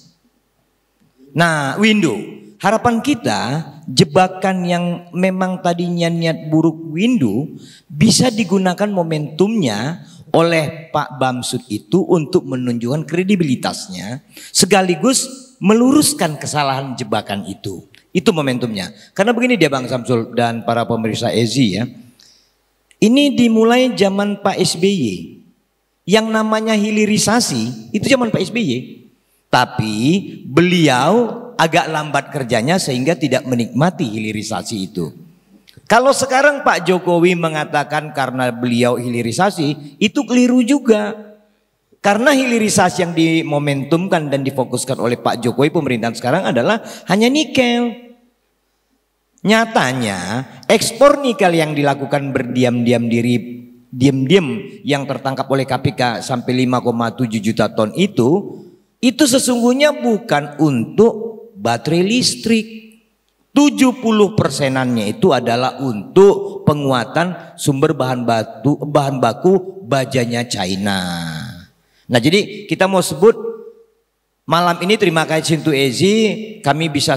Nah, Windu, harapan kita jebakan yang memang tadinya niat buruk Windu bisa digunakan momentumnya oleh Pak Bamsud itu untuk menunjukkan kredibilitasnya sekaligus meluruskan kesalahan jebakan itu. Itu momentumnya. Karena begini dia Bang Samsul dan para pemirsa EZI ya. Ini dimulai zaman Pak SBY. Yang namanya hilirisasi itu zaman Pak SBY. Tapi beliau agak lambat kerjanya sehingga tidak menikmati hilirisasi itu. Kalau sekarang Pak Jokowi mengatakan karena beliau hilirisasi, itu keliru juga. Karena hilirisasi yang dimomentumkan dan difokuskan oleh Pak Jokowi pemerintahan sekarang adalah hanya nikel. Nyatanya ekspor nikel yang dilakukan berdiam-diam diri, yang tertangkap oleh KPK sampai 5,7 juta ton itu sesungguhnya bukan untuk baterai listrik. 70%-annya itu adalah untuk penguatan sumber bahan baku bajanya China. Nah, jadi kita mau sebut malam ini terima kasih untuk EZI, kami bisa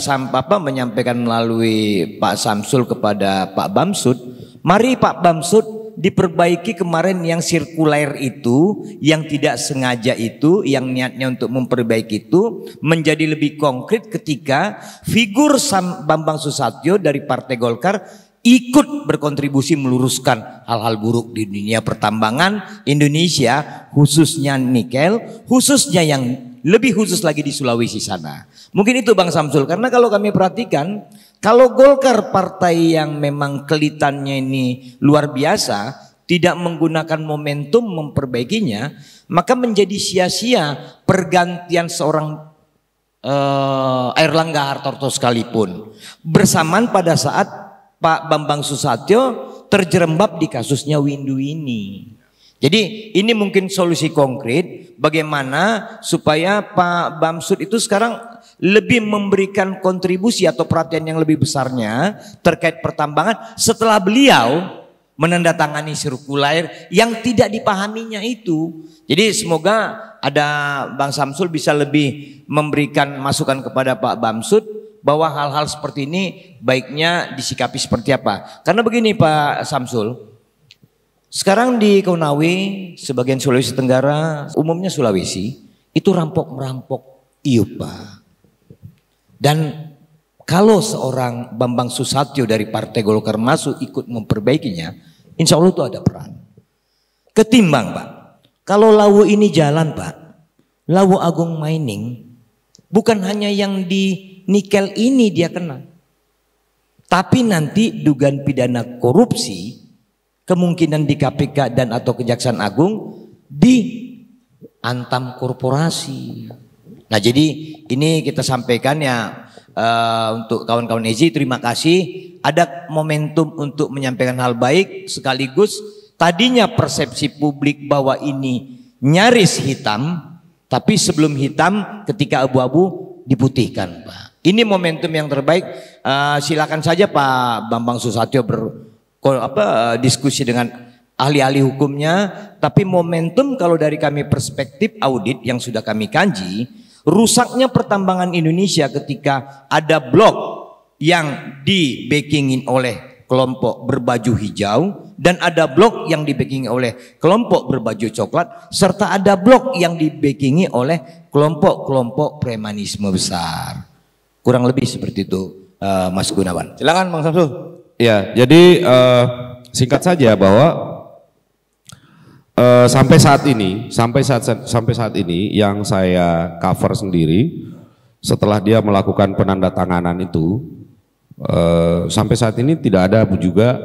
menyampaikan melalui Pak Samsul kepada Pak Bamsud. Mari Pak Bamsud diperbaiki kemarin yang sirkuler itu, yang tidak sengaja itu, yang niatnya untuk memperbaiki itu menjadi lebih konkret ketika figur Bambang Susatyo dari Partai Golkar ikut berkontribusi meluruskan hal-hal buruk di dunia pertambangan Indonesia, khususnya nikel, khususnya yang lebih khusus lagi di Sulawesi sana. Mungkin itu Bang Samsul, karena kalau kami perhatikan, kalau Golkar partai yang memang kelitannya ini luar biasa, tidak menggunakan momentum memperbaikinya, maka menjadi sia-sia pergantian seorang Airlangga Hartarto sekalipun. Bersamaan pada saat Pak Bambang Susatyo terjerembab di kasusnya Windu ini. Jadi ini mungkin solusi konkret bagaimana supaya Pak Bamsud itu sekarang lebih memberikan kontribusi atau perhatian yang lebih besarnya terkait pertambangan setelah beliau menandatangani sirkuler yang tidak dipahaminya itu. Jadi semoga ada Bang Samsul bisa lebih memberikan masukan kepada Pak Bamsud bahwa hal-hal seperti ini baiknya disikapi seperti apa. Karena begini Pak Samsul, sekarang di Konawe, sebagian Sulawesi Tenggara, umumnya Sulawesi, itu rampok-merampok iup Pak. Dan kalau seorang Bambang Susatyo dari Partai Golkar masuk ikut memperbaikinya, insya Allah itu ada peran. Ketimbang Pak, kalau Lau ini jalan Pak, Lau Agung Mining, bukan hanya yang di nikel ini dia kena. Tapi nanti dugaan pidana korupsi, kemungkinan di KPK dan atau Kejaksaan Agung diantam korporasi. Nah jadi ini kita sampaikan ya untuk kawan-kawan EZI, terima kasih ada momentum untuk menyampaikan hal baik sekaligus tadinya persepsi publik bahwa ini nyaris hitam, tapi sebelum hitam ketika abu-abu diputihkan Pak. Ini momentum yang terbaik, silakan saja Pak Bambang Susatyo diskusi dengan ahli-ahli hukumnya, tapi momentum kalau dari kami perspektif audit yang sudah kami kaji, Rusaknya pertambangan Indonesia ketika ada blok yang di-backingin oleh kelompok berbaju hijau dan ada blok yang di-backingi oleh kelompok berbaju coklat serta ada blok yang di-backingi oleh kelompok-kelompok premanisme besar. Kurang lebih seperti itu, Mas Gunawan. Silakan Bang Samsul. Ya, jadi singkat saja bahwa sampai saat ini yang saya cover sendiri setelah dia melakukan penandatanganan itu sampai saat ini tidak ada juga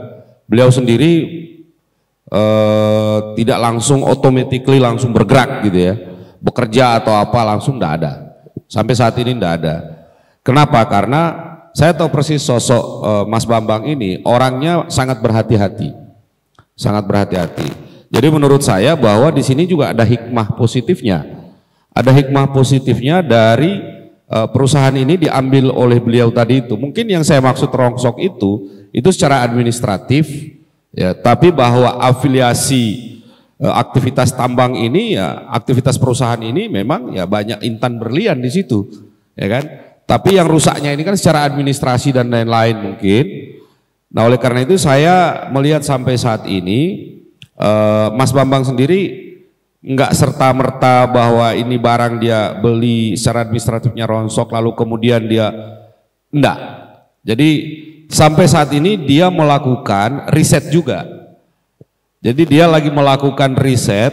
beliau sendiri tidak langsung automatically langsung bergerak gitu ya, bekerja atau apa langsung tidak ada. Sampai saat ini tidak ada. Kenapa? Karena saya tahu persis sosok Mas Bambang ini orangnya sangat berhati-hati, sangat berhati-hati. Jadi menurut saya bahwa di sini juga ada hikmah positifnya. Ada hikmah positifnya dari perusahaan ini diambil oleh beliau tadi itu. Mungkin yang saya maksud rongsok itu secara administratif ya, tapi bahwa afiliasi aktivitas tambang ini ya, aktivitas perusahaan ini memang ya banyak intan berlian di situ, ya kan? Tapi yang rusaknya ini kan secara administrasi dan lain-lain mungkin. Nah, oleh karena itu saya melihat sampai saat ini Mas Bambang sendiri nggak serta-merta bahwa ini barang dia beli secara administratifnya rongsok lalu kemudian dia enggak. Jadi sampai saat ini dia melakukan riset juga. Jadi dia lagi melakukan riset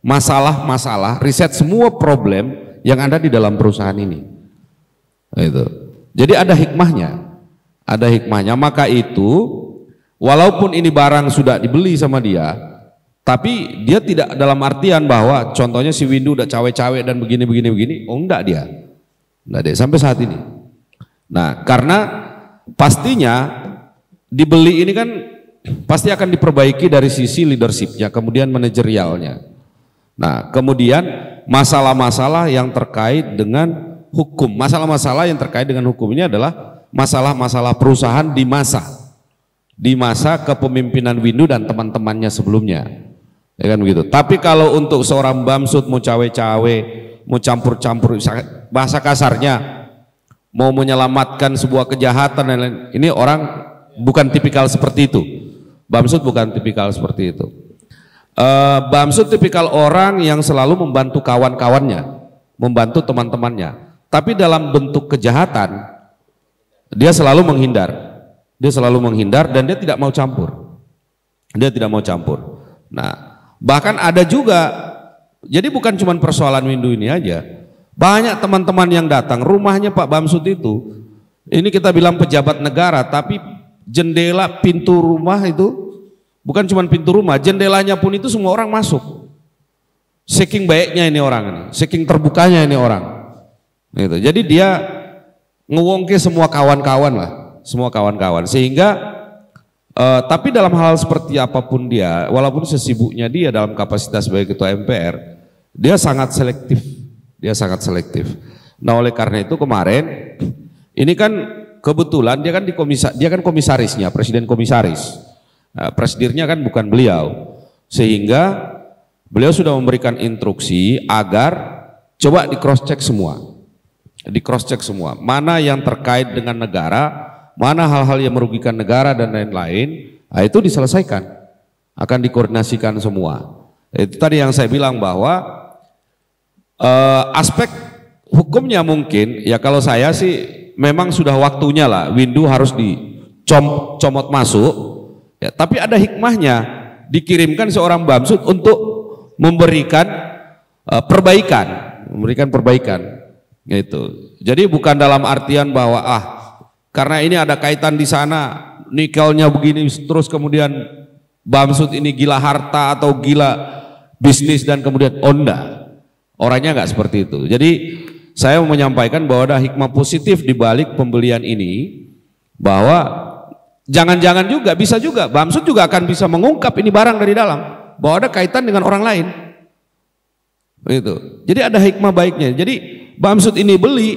masalah-masalah, riset semua problem yang ada di dalam perusahaan ini. Itu. Jadi ada hikmahnya. Ada hikmahnya, maka itu walaupun ini barang sudah dibeli sama dia, tapi dia tidak dalam artian bahwa contohnya si Windu udah cawe-cawe dan begini. Oh enggak dia. Enggak deh sampai saat ini. Nah, karena pastinya dibeli ini kan pasti akan diperbaiki dari sisi leadershipnya, kemudian manajerialnya. Nah, kemudian masalah-masalah yang terkait dengan hukum. Masalah-masalah yang terkait dengan hukum ini adalah masalah-masalah perusahaan di masa kepemimpinan Windu dan teman-temannya sebelumnya. Ya kan begitu. Tapi kalau untuk seorang Bamsud mau cawe-cawe, mau campur-campur bahasa kasarnya, mau menyelamatkan sebuah kejahatan dan lain-lain, ini orang bukan tipikal seperti itu. Bamsud bukan tipikal seperti itu. Bamsud tipikal orang yang selalu membantu kawan-kawannya, membantu teman-temannya. Tapi dalam bentuk kejahatan, dia selalu menghindar. Dia selalu menghindar dan dia tidak mau campur. Dia tidak mau campur. Nah, bahkan ada juga, jadi bukan cuma persoalan Windu ini aja. Banyak teman-teman yang datang, rumahnya Pak Bamsud itu, ini kita bilang pejabat negara, tapi jendela pintu rumah itu, bukan cuma pintu rumah, jendelanya pun itu semua orang masuk. Saking baiknya ini orang ini, saking terbukanya ini orang. Gitu. Jadi dia ngewongke semua kawan-kawan lah. Semua kawan-kawan sehingga tapi dalam hal seperti apapun dia, walaupun sesibuknya dia dalam kapasitas sebagai ketua MPR, dia sangat selektif. Nah, oleh karena itu kemarin ini kan kebetulan dia kan komisarisnya, presiden komisaris. Nah, presidirnya kan bukan beliau, sehingga beliau sudah memberikan instruksi agar coba di cross check semua, mana yang terkait dengan negara, mana hal-hal yang merugikan negara dan lain-lain, nah itu diselesaikan, akan dikoordinasikan semua. Itu tadi yang saya bilang bahwa aspek hukumnya mungkin ya kalau saya sih memang sudah waktunya lah Windu harus dicomot masuk ya, tapi ada hikmahnya dikirimkan seorang Bamsud untuk memberikan perbaikan gitu. Jadi bukan dalam artian bahwa karena ini ada kaitan di sana, nikelnya begini, terus kemudian Bamsud ini gila harta atau gila bisnis dan kemudian enggak. Orangnya enggak seperti itu. Jadi saya mau menyampaikan bahwa ada hikmah positif di balik pembelian ini, bahwa jangan-jangan juga bisa juga Bamsud juga akan bisa mengungkap ini barang dari dalam, bahwa ada kaitan dengan orang lain. Begitu. Jadi ada hikmah baiknya. Jadi Bamsud ini beli,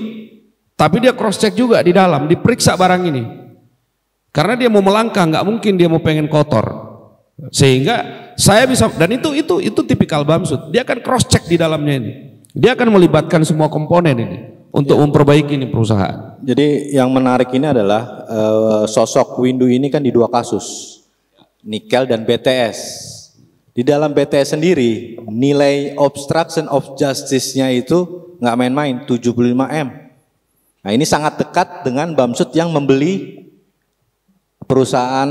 tapi dia cross check juga di dalam, diperiksa barang ini. Karena dia mau melangkah, nggak mungkin dia mau pengen kotor. Sehingga saya bisa, dan itu tipikal Bamsud. Dia akan cross check di dalamnya ini. Dia akan melibatkan semua komponen ini untuk memperbaiki ini perusahaan. Jadi yang menarik ini adalah sosok Windu ini kan di 2 kasus, nikel dan BTS. Di dalam BTS sendiri nilai obstruction of justice-nya itu nggak main-main, 75 M. Nah ini sangat dekat dengan Bamsud yang membeli perusahaan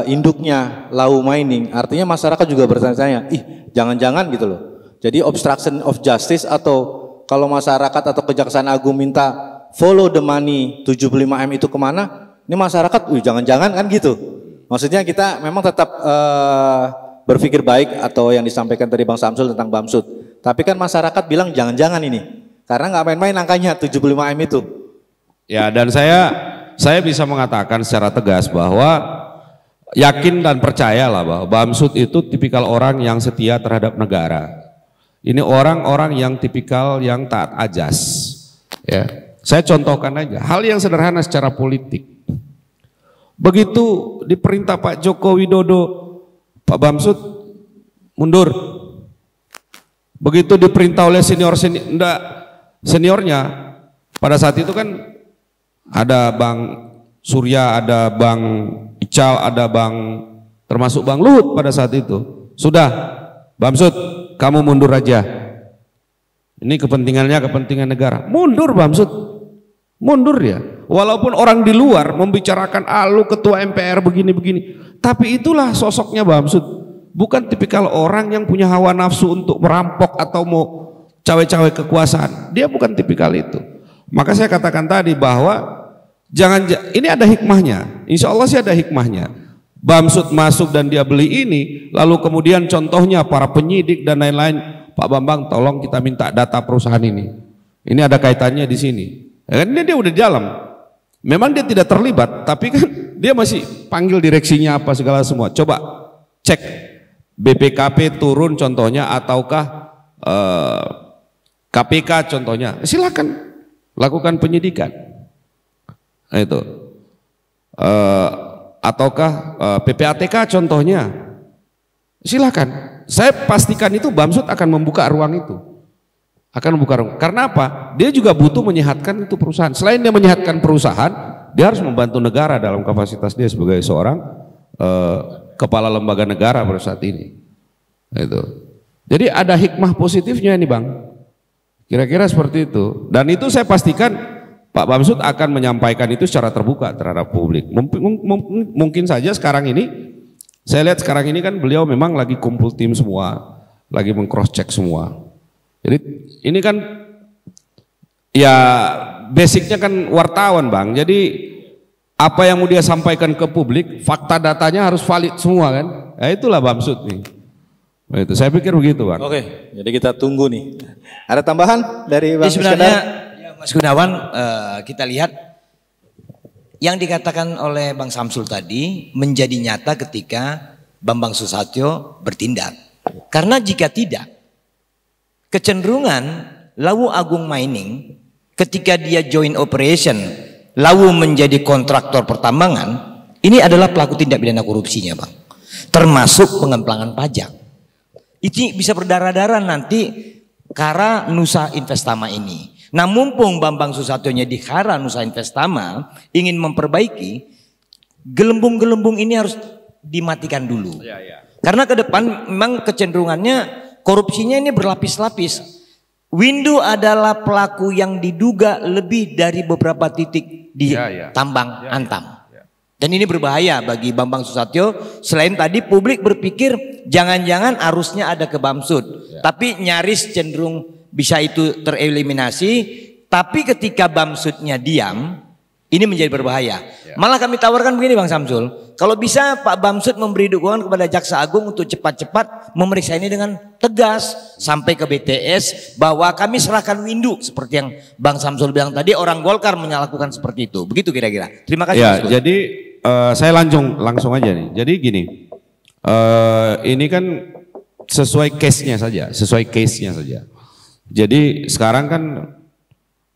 induknya Lau Mining. Artinya masyarakat juga bertanya-tanya, jangan-jangan gitu loh. Jadi obstruction of justice, atau kalau masyarakat atau Kejaksaan Agung minta follow the money 75 M itu kemana, ini masyarakat jangan-jangan kan gitu. Maksudnya kita memang tetap berpikir baik atau yang disampaikan tadi Bang Samsul tentang Bamsud. Tapi kan masyarakat bilang jangan-jangan ini, karena nggak main-main angkanya 75 M itu. Ya, dan saya bisa mengatakan secara tegas bahwa yakin dan percayalah bahwa Bamsud itu tipikal orang yang setia terhadap negara. Ini orang-orang yang tipikal yang taat ajas. Ya, saya contohkan aja hal yang sederhana secara politik. Begitu diperintah Pak Joko Widodo, Pak Bamsud mundur. Begitu diperintah oleh seniornya, pada saat itu kan ada Bang Surya, ada Bang Ical, ada termasuk Bang Luhut pada saat itu. Sudah, Bamsud, kamu mundur aja. Ini kepentingannya kepentingan negara. Mundur Bamsud, mundur ya. Walaupun orang di luar membicarakan lu ketua MPR begini-begini, tapi itulah sosoknya Bamsud. Bukan tipikal orang yang punya hawa nafsu untuk merampok atau mau cawe-cawe kekuasaan. Dia bukan tipikal itu. Maka saya katakan tadi bahwa ini ada hikmahnya. Insya Allah sih ada hikmahnya. Bamsud masuk dan dia beli ini, lalu kemudian contohnya para penyidik dan lain-lain, Pak Bambang tolong kita minta data perusahaan ini. Ini ada kaitannya di sini. Ya kan dia udah di dalam. Memang dia tidak terlibat, tapi kan dia masih panggil direksinya apa segala semua. Coba cek BPKP turun contohnya, ataukah KPK contohnya. Silakan lakukan penyidikan. Nah, itu. Ataukah PPATK contohnya. Silakan. Saya pastikan itu Bamsud akan membuka ruang itu. Akan membuka ruang. Karena apa? Dia juga butuh menyehatkan itu perusahaan. Selain dia menyehatkan perusahaan, dia harus membantu negara dalam kapasitas dia sebagai seorang kepala lembaga negara pada saat ini. Itu. Jadi ada hikmah positifnya ini Bang. Kira-kira seperti itu. Dan itu saya pastikan Pak Bamsud akan menyampaikan itu secara terbuka terhadap publik. Mungkin saja sekarang ini, saya lihat sekarang ini kan beliau memang lagi kumpul tim semua, lagi meng-cross check semua. Jadi ini kan ya basicnya kan wartawan Bang. Jadi apa yang mau dia sampaikan ke publik, fakta datanya harus valid semua kan. Ya itulah Bamsud nih. Nah, itu saya pikir begitu Bang. Oke, jadi kita tunggu nih. Ada tambahan dari Bang sebenarnya ya, Mas Gunawan, kita lihat yang dikatakan oleh Bang Samsul tadi menjadi nyata ketika Bambang Susatyo bertindak. Karena jika tidak, kecenderungan Lawu Agung Mining ketika dia join operation, Lawu menjadi kontraktor pertambangan, ini adalah pelaku tindak pidana korupsinya Bang. Termasuk pengemplangan pajak. Ini bisa berdarah-darah nanti Kara Nusa Investama ini. Nah mumpung Bambang Susatyo-nya di Kara Nusa Investama ingin memperbaiki, gelembung-gelembung ini harus dimatikan dulu. Karena ke depan memang kecenderungannya korupsinya ini berlapis-lapis. Windu adalah pelaku yang diduga lebih dari beberapa titik di tambang Antam. Dan ini berbahaya bagi Bambang Susatyo. Selain tadi publik berpikir jangan-jangan arusnya ada ke Bamsud. Tapi nyaris cenderung bisa itu tereliminasi. Tapi ketika Bamsudnya diam, ini menjadi berbahaya. Malah kami tawarkan begini Bang Samsul. Kalau bisa Pak Bamsud memberi dukungan kepada Jaksa Agung untuk cepat-cepat memeriksa ini dengan tegas. Sampai ke BTS bahwa kami serahkan Windu. Seperti yang Bang Samsul bilang tadi, orang Golkar menyalakukan seperti itu. Begitu kira-kira. Terima kasih. Ya, jadi saya langsung aja nih. Jadi gini, ini kan sesuai case-nya saja, Jadi sekarang kan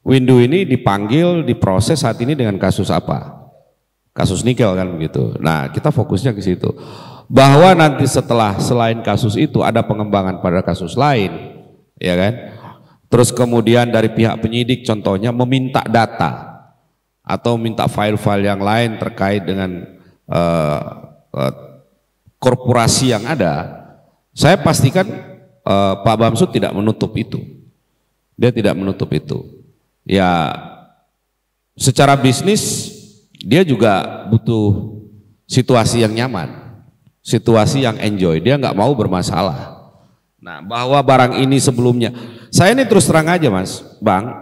Windu ini dipanggil, diproses saat ini dengan kasus apa? Kasus nikel kan begitu. Nah, kita fokusnya ke situ. Bahwa nanti setelah selain kasus itu ada pengembangan pada kasus lain, ya kan? Terus kemudian dari pihak penyidik contohnya meminta data atau minta file-file yang lain terkait dengan korporasi yang ada, saya pastikan Pak Bamsud tidak menutup itu. Dia tidak menutup itu. Ya, secara bisnis dia juga butuh situasi yang nyaman, situasi yang enjoy. Dia nggak mau bermasalah. Nah, bahwa barang ini sebelumnya, saya ini terus terang aja Mas, Bang,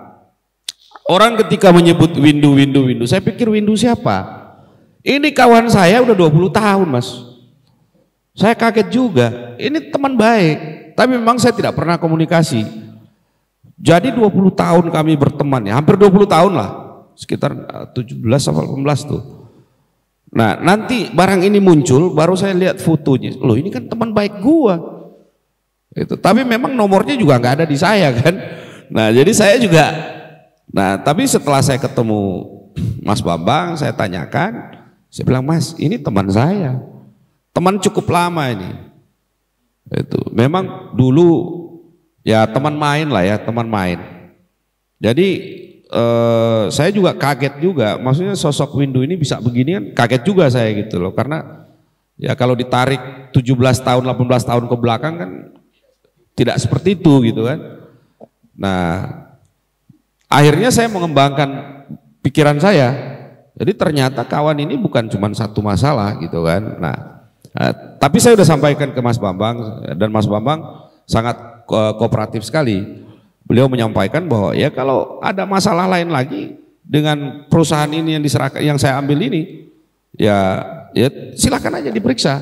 orang ketika menyebut windu, saya pikir windu siapa? Ini kawan saya udah 20 tahun Mas. Saya kaget juga, ini teman baik, tapi memang saya tidak pernah komunikasi. Jadi 20 tahun kami berteman, ya hampir 20 tahun lah, sekitar 17 sampai 18 tuh. Nah, nanti barang ini muncul, baru saya lihat fotonya, loh ini kan teman baik gua. Itu, tapi memang nomornya juga nggak ada di saya kan. Nah, jadi saya juga, nah tapi setelah saya ketemu Mas Bambang, saya tanyakan, saya bilang, Mas ini teman saya, teman cukup lama ini. Itu memang dulu ya teman main lah ya, teman main. Jadi saya juga kaget juga, maksudnya sosok Windu ini bisa begini kan, kaget juga saya gitu loh, karena ya kalau ditarik 17 tahun, 18 tahun ke belakang kan tidak seperti itu gitu kan. Nah, akhirnya saya mengembangkan pikiran saya. Jadi ternyata kawan ini bukan cuma satu masalah gitu kan. Nah, tapi saya sudah sampaikan ke Mas Bambang, dan Mas Bambang sangat kooperatif sekali. Beliau menyampaikan bahwa ya kalau ada masalah lain lagi dengan perusahaan ini yang diserahkan, yang saya ambil ini, ya silakan aja diperiksa.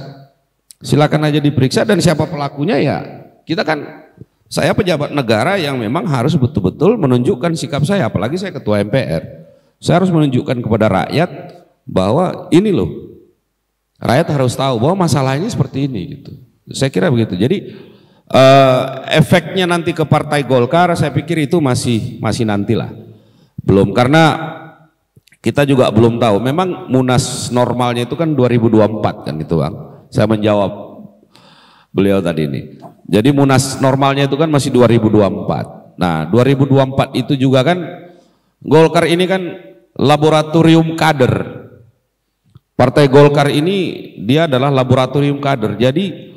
Silakan aja diperiksa, dan siapa pelakunya ya kita kan, saya pejabat negara yang memang harus betul-betul menunjukkan sikap saya, apalagi saya ketua MPR. Saya harus menunjukkan kepada rakyat bahwa ini loh, rakyat harus tahu bahwa masalah ini seperti ini gitu. Saya kira begitu. Jadi efeknya nanti ke Partai Golkar, saya pikir itu masih nantilah. Belum, karena kita juga belum tahu. Memang Munas normalnya itu kan 2024 kan itu Bang. Saya menjawab beliau tadi ini. Jadi Munas normalnya itu kan masih 2024. Nah, 2024 itu juga kan Golkar ini kan laboratorium kader. Partai Golkar ini dia adalah laboratorium kader. Jadi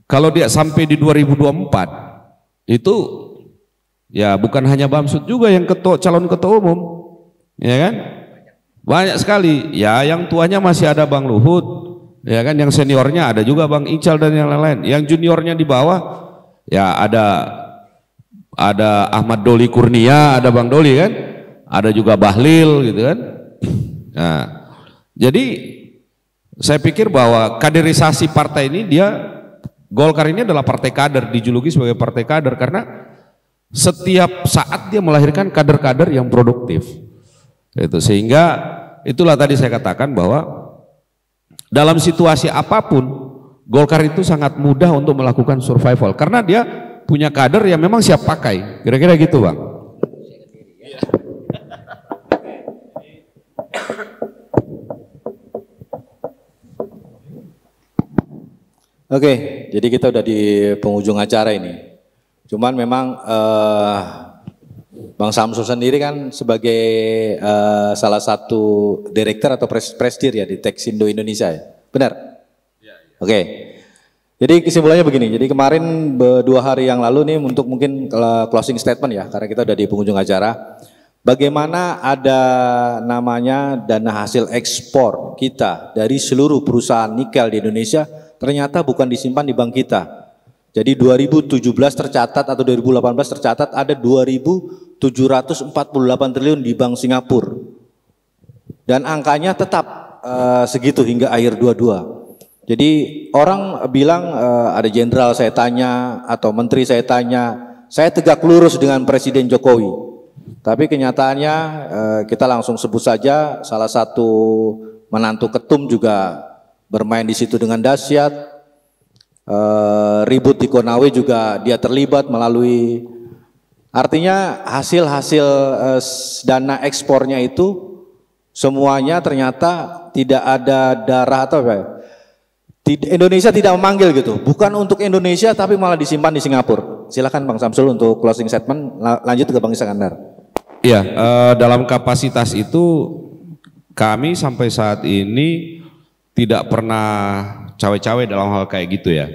kalau dia sampai di 2024 itu ya bukan hanya Bamsud juga yang calon ketua umum, ya kan? Banyak sekali. Ya, yang tuanya masih ada Bang Luhut, ya kan, yang seniornya ada juga Bang Ical dan yang lain-lain. Yang juniornya di bawah ya ada Ahmad Doli Kurnia, ada Bang Doli kan, ada juga Bahlil gitu kan. Nah, jadi saya pikir bahwa kaderisasi partai ini, dia Golkar ini adalah partai kader, dijuluki sebagai partai kader karena setiap saat dia melahirkan kader-kader yang produktif. Itu sehingga itulah tadi saya katakan bahwa dalam situasi apapun Golkar itu sangat mudah untuk melakukan survival karena dia punya kader yang memang siap pakai. Kira-kira gitu Bang. Oke, jadi kita udah di penghujung acara ini. Cuman memang Bang Samsul sendiri kan sebagai salah satu direktur atau presidir ya di Texindo Indonesia ya, benar? Ya. Oke, jadi kesimpulannya begini. Jadi kemarin 2 hari yang lalu nih untuk mungkin closing statement ya, karena kita udah di penghujung acara. Bagaimana ada namanya dana hasil ekspor kita dari seluruh perusahaan nikel di Indonesia ternyata bukan disimpan di bank kita. Jadi 2017 tercatat atau 2018 tercatat ada 2.748 triliun di Bank Singapura. Dan angkanya tetap segitu hingga akhir 22. Jadi orang bilang ada jenderal saya tanya atau menteri saya tanya, saya tegak lurus dengan Presiden Jokowi. Tapi kenyataannya kita langsung sebut saja salah satu menantu ketum juga bermain di situ dengan dahsyat, ribut di Konawe juga dia terlibat melalui, artinya hasil-hasil dana ekspornya itu semuanya ternyata tidak ada darah atau apa ya? Indonesia tidak memanggil gitu, bukan untuk Indonesia tapi malah disimpan di Singapura. Silakan Bang Samsul untuk closing statement, lanjut ke Bang Iskandar. Iya, dalam kapasitas itu kami sampai saat ini tidak pernah cawe-cawe dalam hal kayak gitu ya.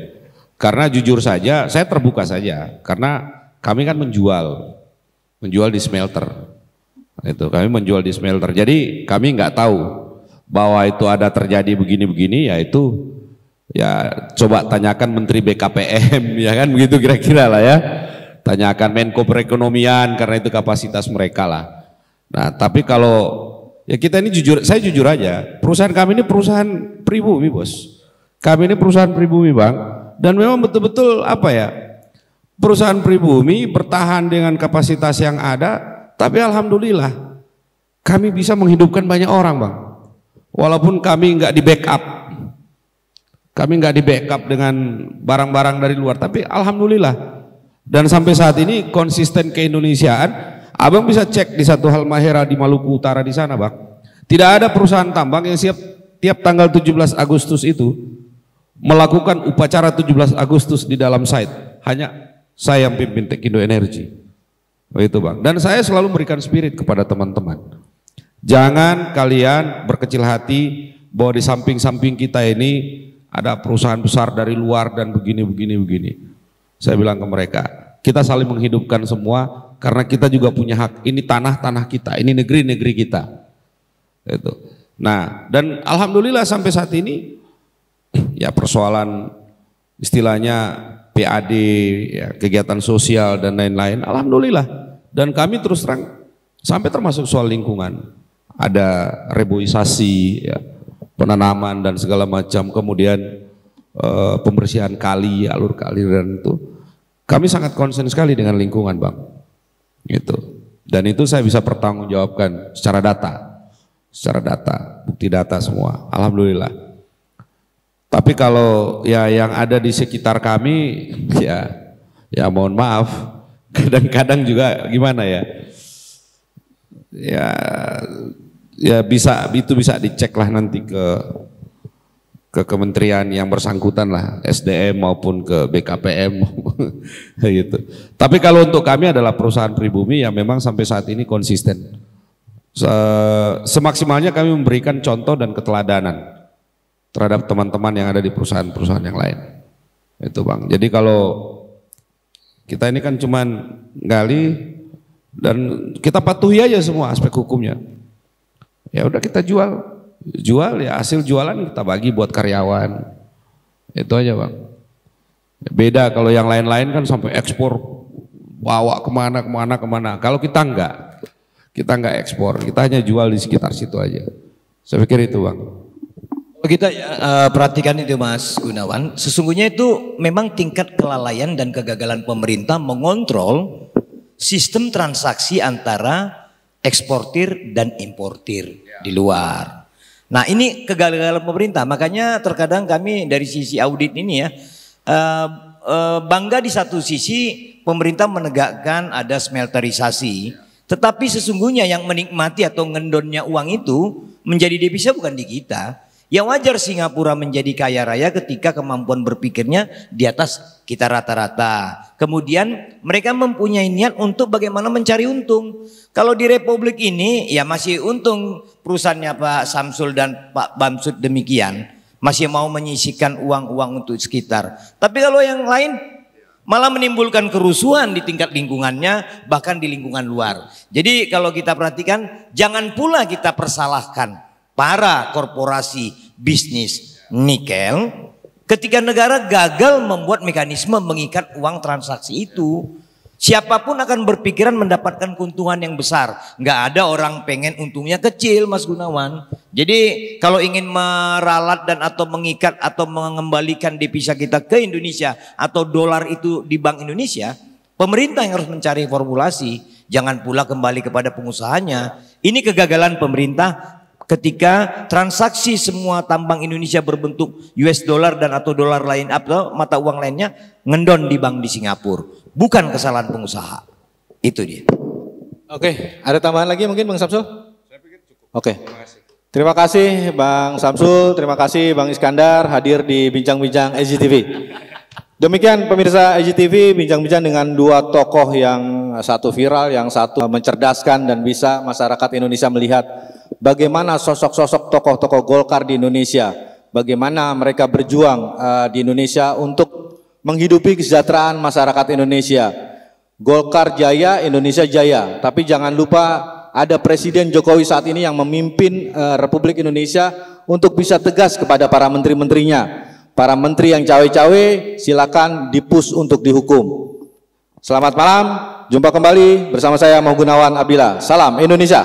Karena jujur saja, saya terbuka saja, karena kami kan menjual di smelter. Itu kami menjual di smelter. Jadi kami nggak tahu bahwa itu ada terjadi begini-begini, ya itu ya coba tanyakan Menteri BKPM ya kan begitu kira-kira lah ya. Tanyakan Menko Perekonomian karena itu kapasitas mereka lah. Nah, tapi kalau ya kita ini jujur, saya jujur aja, perusahaan kami ini perusahaan pribumi, Bos. Kami ini perusahaan pribumi, Bang. Dan memang betul-betul apa ya? Perusahaan pribumi bertahan dengan kapasitas yang ada, tapi alhamdulillah kami bisa menghidupkan banyak orang, Bang. Walaupun kami nggak di backup. Kami nggak di backup dengan barang-barang dari luar, tapi alhamdulillah. Dan sampai saat ini konsisten keindonesiaan. Abang bisa cek di satu Halmahera di Maluku Utara di sana, Bang. Tidak ada perusahaan tambang yang siap tiap tanggal 17 Agustus itu melakukan upacara 17 Agustus di dalam site. Hanya saya yang pimpin Tekindo Energi. Begitu, Bang. Dan saya selalu memberikan spirit kepada teman-teman. Jangan kalian berkecil hati bahwa di samping-samping kita ini ada perusahaan besar dari luar dan begini. Saya bilang ke mereka, kita saling menghidupkan semua karena kita juga punya hak. Ini tanah-tanah kita, ini negeri-negeri kita. Itu. Nah, dan alhamdulillah sampai saat ini ya persoalan istilahnya PAD, ya, kegiatan sosial dan lain-lain, alhamdulillah. Dan kami terus terang sampai termasuk soal lingkungan, ada reboisasi, ya, penanaman dan segala macam, kemudian pembersihan kali, alur kali, dan itu kami sangat konsen sekali dengan lingkungan, Bang. Gitu. Dan itu saya bisa pertanggungjawabkan secara data, bukti data semua, alhamdulillah. Tapi kalau ya yang ada di sekitar kami, ya mohon maaf, kadang-kadang juga gimana ya, itu bisa dicek lah nanti ke kementerian yang bersangkutan lah, SDM maupun ke BKPM gitu. Tapi kalau untuk kami adalah perusahaan pribumi yang memang sampai saat ini konsisten. Semaksimalnya kami memberikan contoh dan keteladanan terhadap teman-teman yang ada di perusahaan-perusahaan yang lain. Itu, Bang. Jadi kalau kita ini kan cuman gali dan kita patuhi aja semua aspek hukumnya. Ya udah kita jual ya, hasil jualan kita bagi buat karyawan. Itu aja, Bang. Beda kalau yang lain-lain kan sampai ekspor, bawa kemana. Kalau kita enggak ekspor, kita hanya jual di sekitar situ aja. Saya pikir itu, Bang. Kita perhatikan itu, Mas Gunawan, sesungguhnya itu memang tingkat kelalaian dan kegagalan pemerintah mengontrol sistem transaksi antara eksportir dan importir di luar. Nah, ini kegagalan pemerintah, makanya terkadang kami dari sisi audit ini ya bangga di satu sisi pemerintah menegakkan ada smelterisasi, tetapi sesungguhnya yang menikmati atau ngendonnya uang itu menjadi devisa bukan di kita. Ya wajar Singapura menjadi kaya raya ketika kemampuan berpikirnya di atas kita rata-rata. Kemudian mereka mempunyai niat untuk bagaimana mencari untung. Kalau di Republik ini ya masih untung perusahaannya Pak Samsul dan Pak Bamsud demikian. Masih mau menyisihkan uang-uang untuk sekitar. Tapi kalau yang lain malah menimbulkan kerusuhan di tingkat lingkungannya, bahkan di lingkungan luar. Jadi kalau kita perhatikan, jangan pula kita persalahkan para korporasi bisnis nikel ketika negara gagal membuat mekanisme mengikat uang transaksi itu. Siapapun akan berpikiran mendapatkan keuntungan yang besar. Nggak ada orang pengen untungnya kecil, Mas Gunawan. Jadi kalau ingin meralat dan atau mengikat atau mengembalikan devisa kita ke Indonesia atau dolar itu di Bank Indonesia, pemerintah yang harus mencari formulasi. Jangan pula kembali kepada pengusahanya. Ini kegagalan pemerintah ketika transaksi semua tambang Indonesia berbentuk US dollar dan atau dolar lain atau mata uang lainnya ngendon di bank di Singapura. Bukan kesalahan pengusaha. Itu dia. Oke, ada tambahan lagi mungkin Bang Samsul? Saya pikir cukup. Oke. Terima kasih Bang Samsul, terima kasih Bang Iskandar hadir di Bincang-Bincang SJTV. Demikian pemirsa EJTV bincang-bincang dengan dua tokoh yang satu viral, yang satu mencerdaskan dan bisa masyarakat Indonesia melihat bagaimana sosok-sosok tokoh-tokoh Golkar di Indonesia, bagaimana mereka berjuang di Indonesia untuk menghidupi kesejahteraan masyarakat Indonesia. Golkar jaya, Indonesia jaya. Tapi jangan lupa ada Presiden Jokowi saat ini yang memimpin Republik Indonesia untuk bisa tegas kepada para menteri-menterinya. Para menteri yang cawe-cawe silakan dipus untuk dihukum. Selamat malam, jumpa kembali bersama saya Moh Gunawan Abdillah. Salam Indonesia.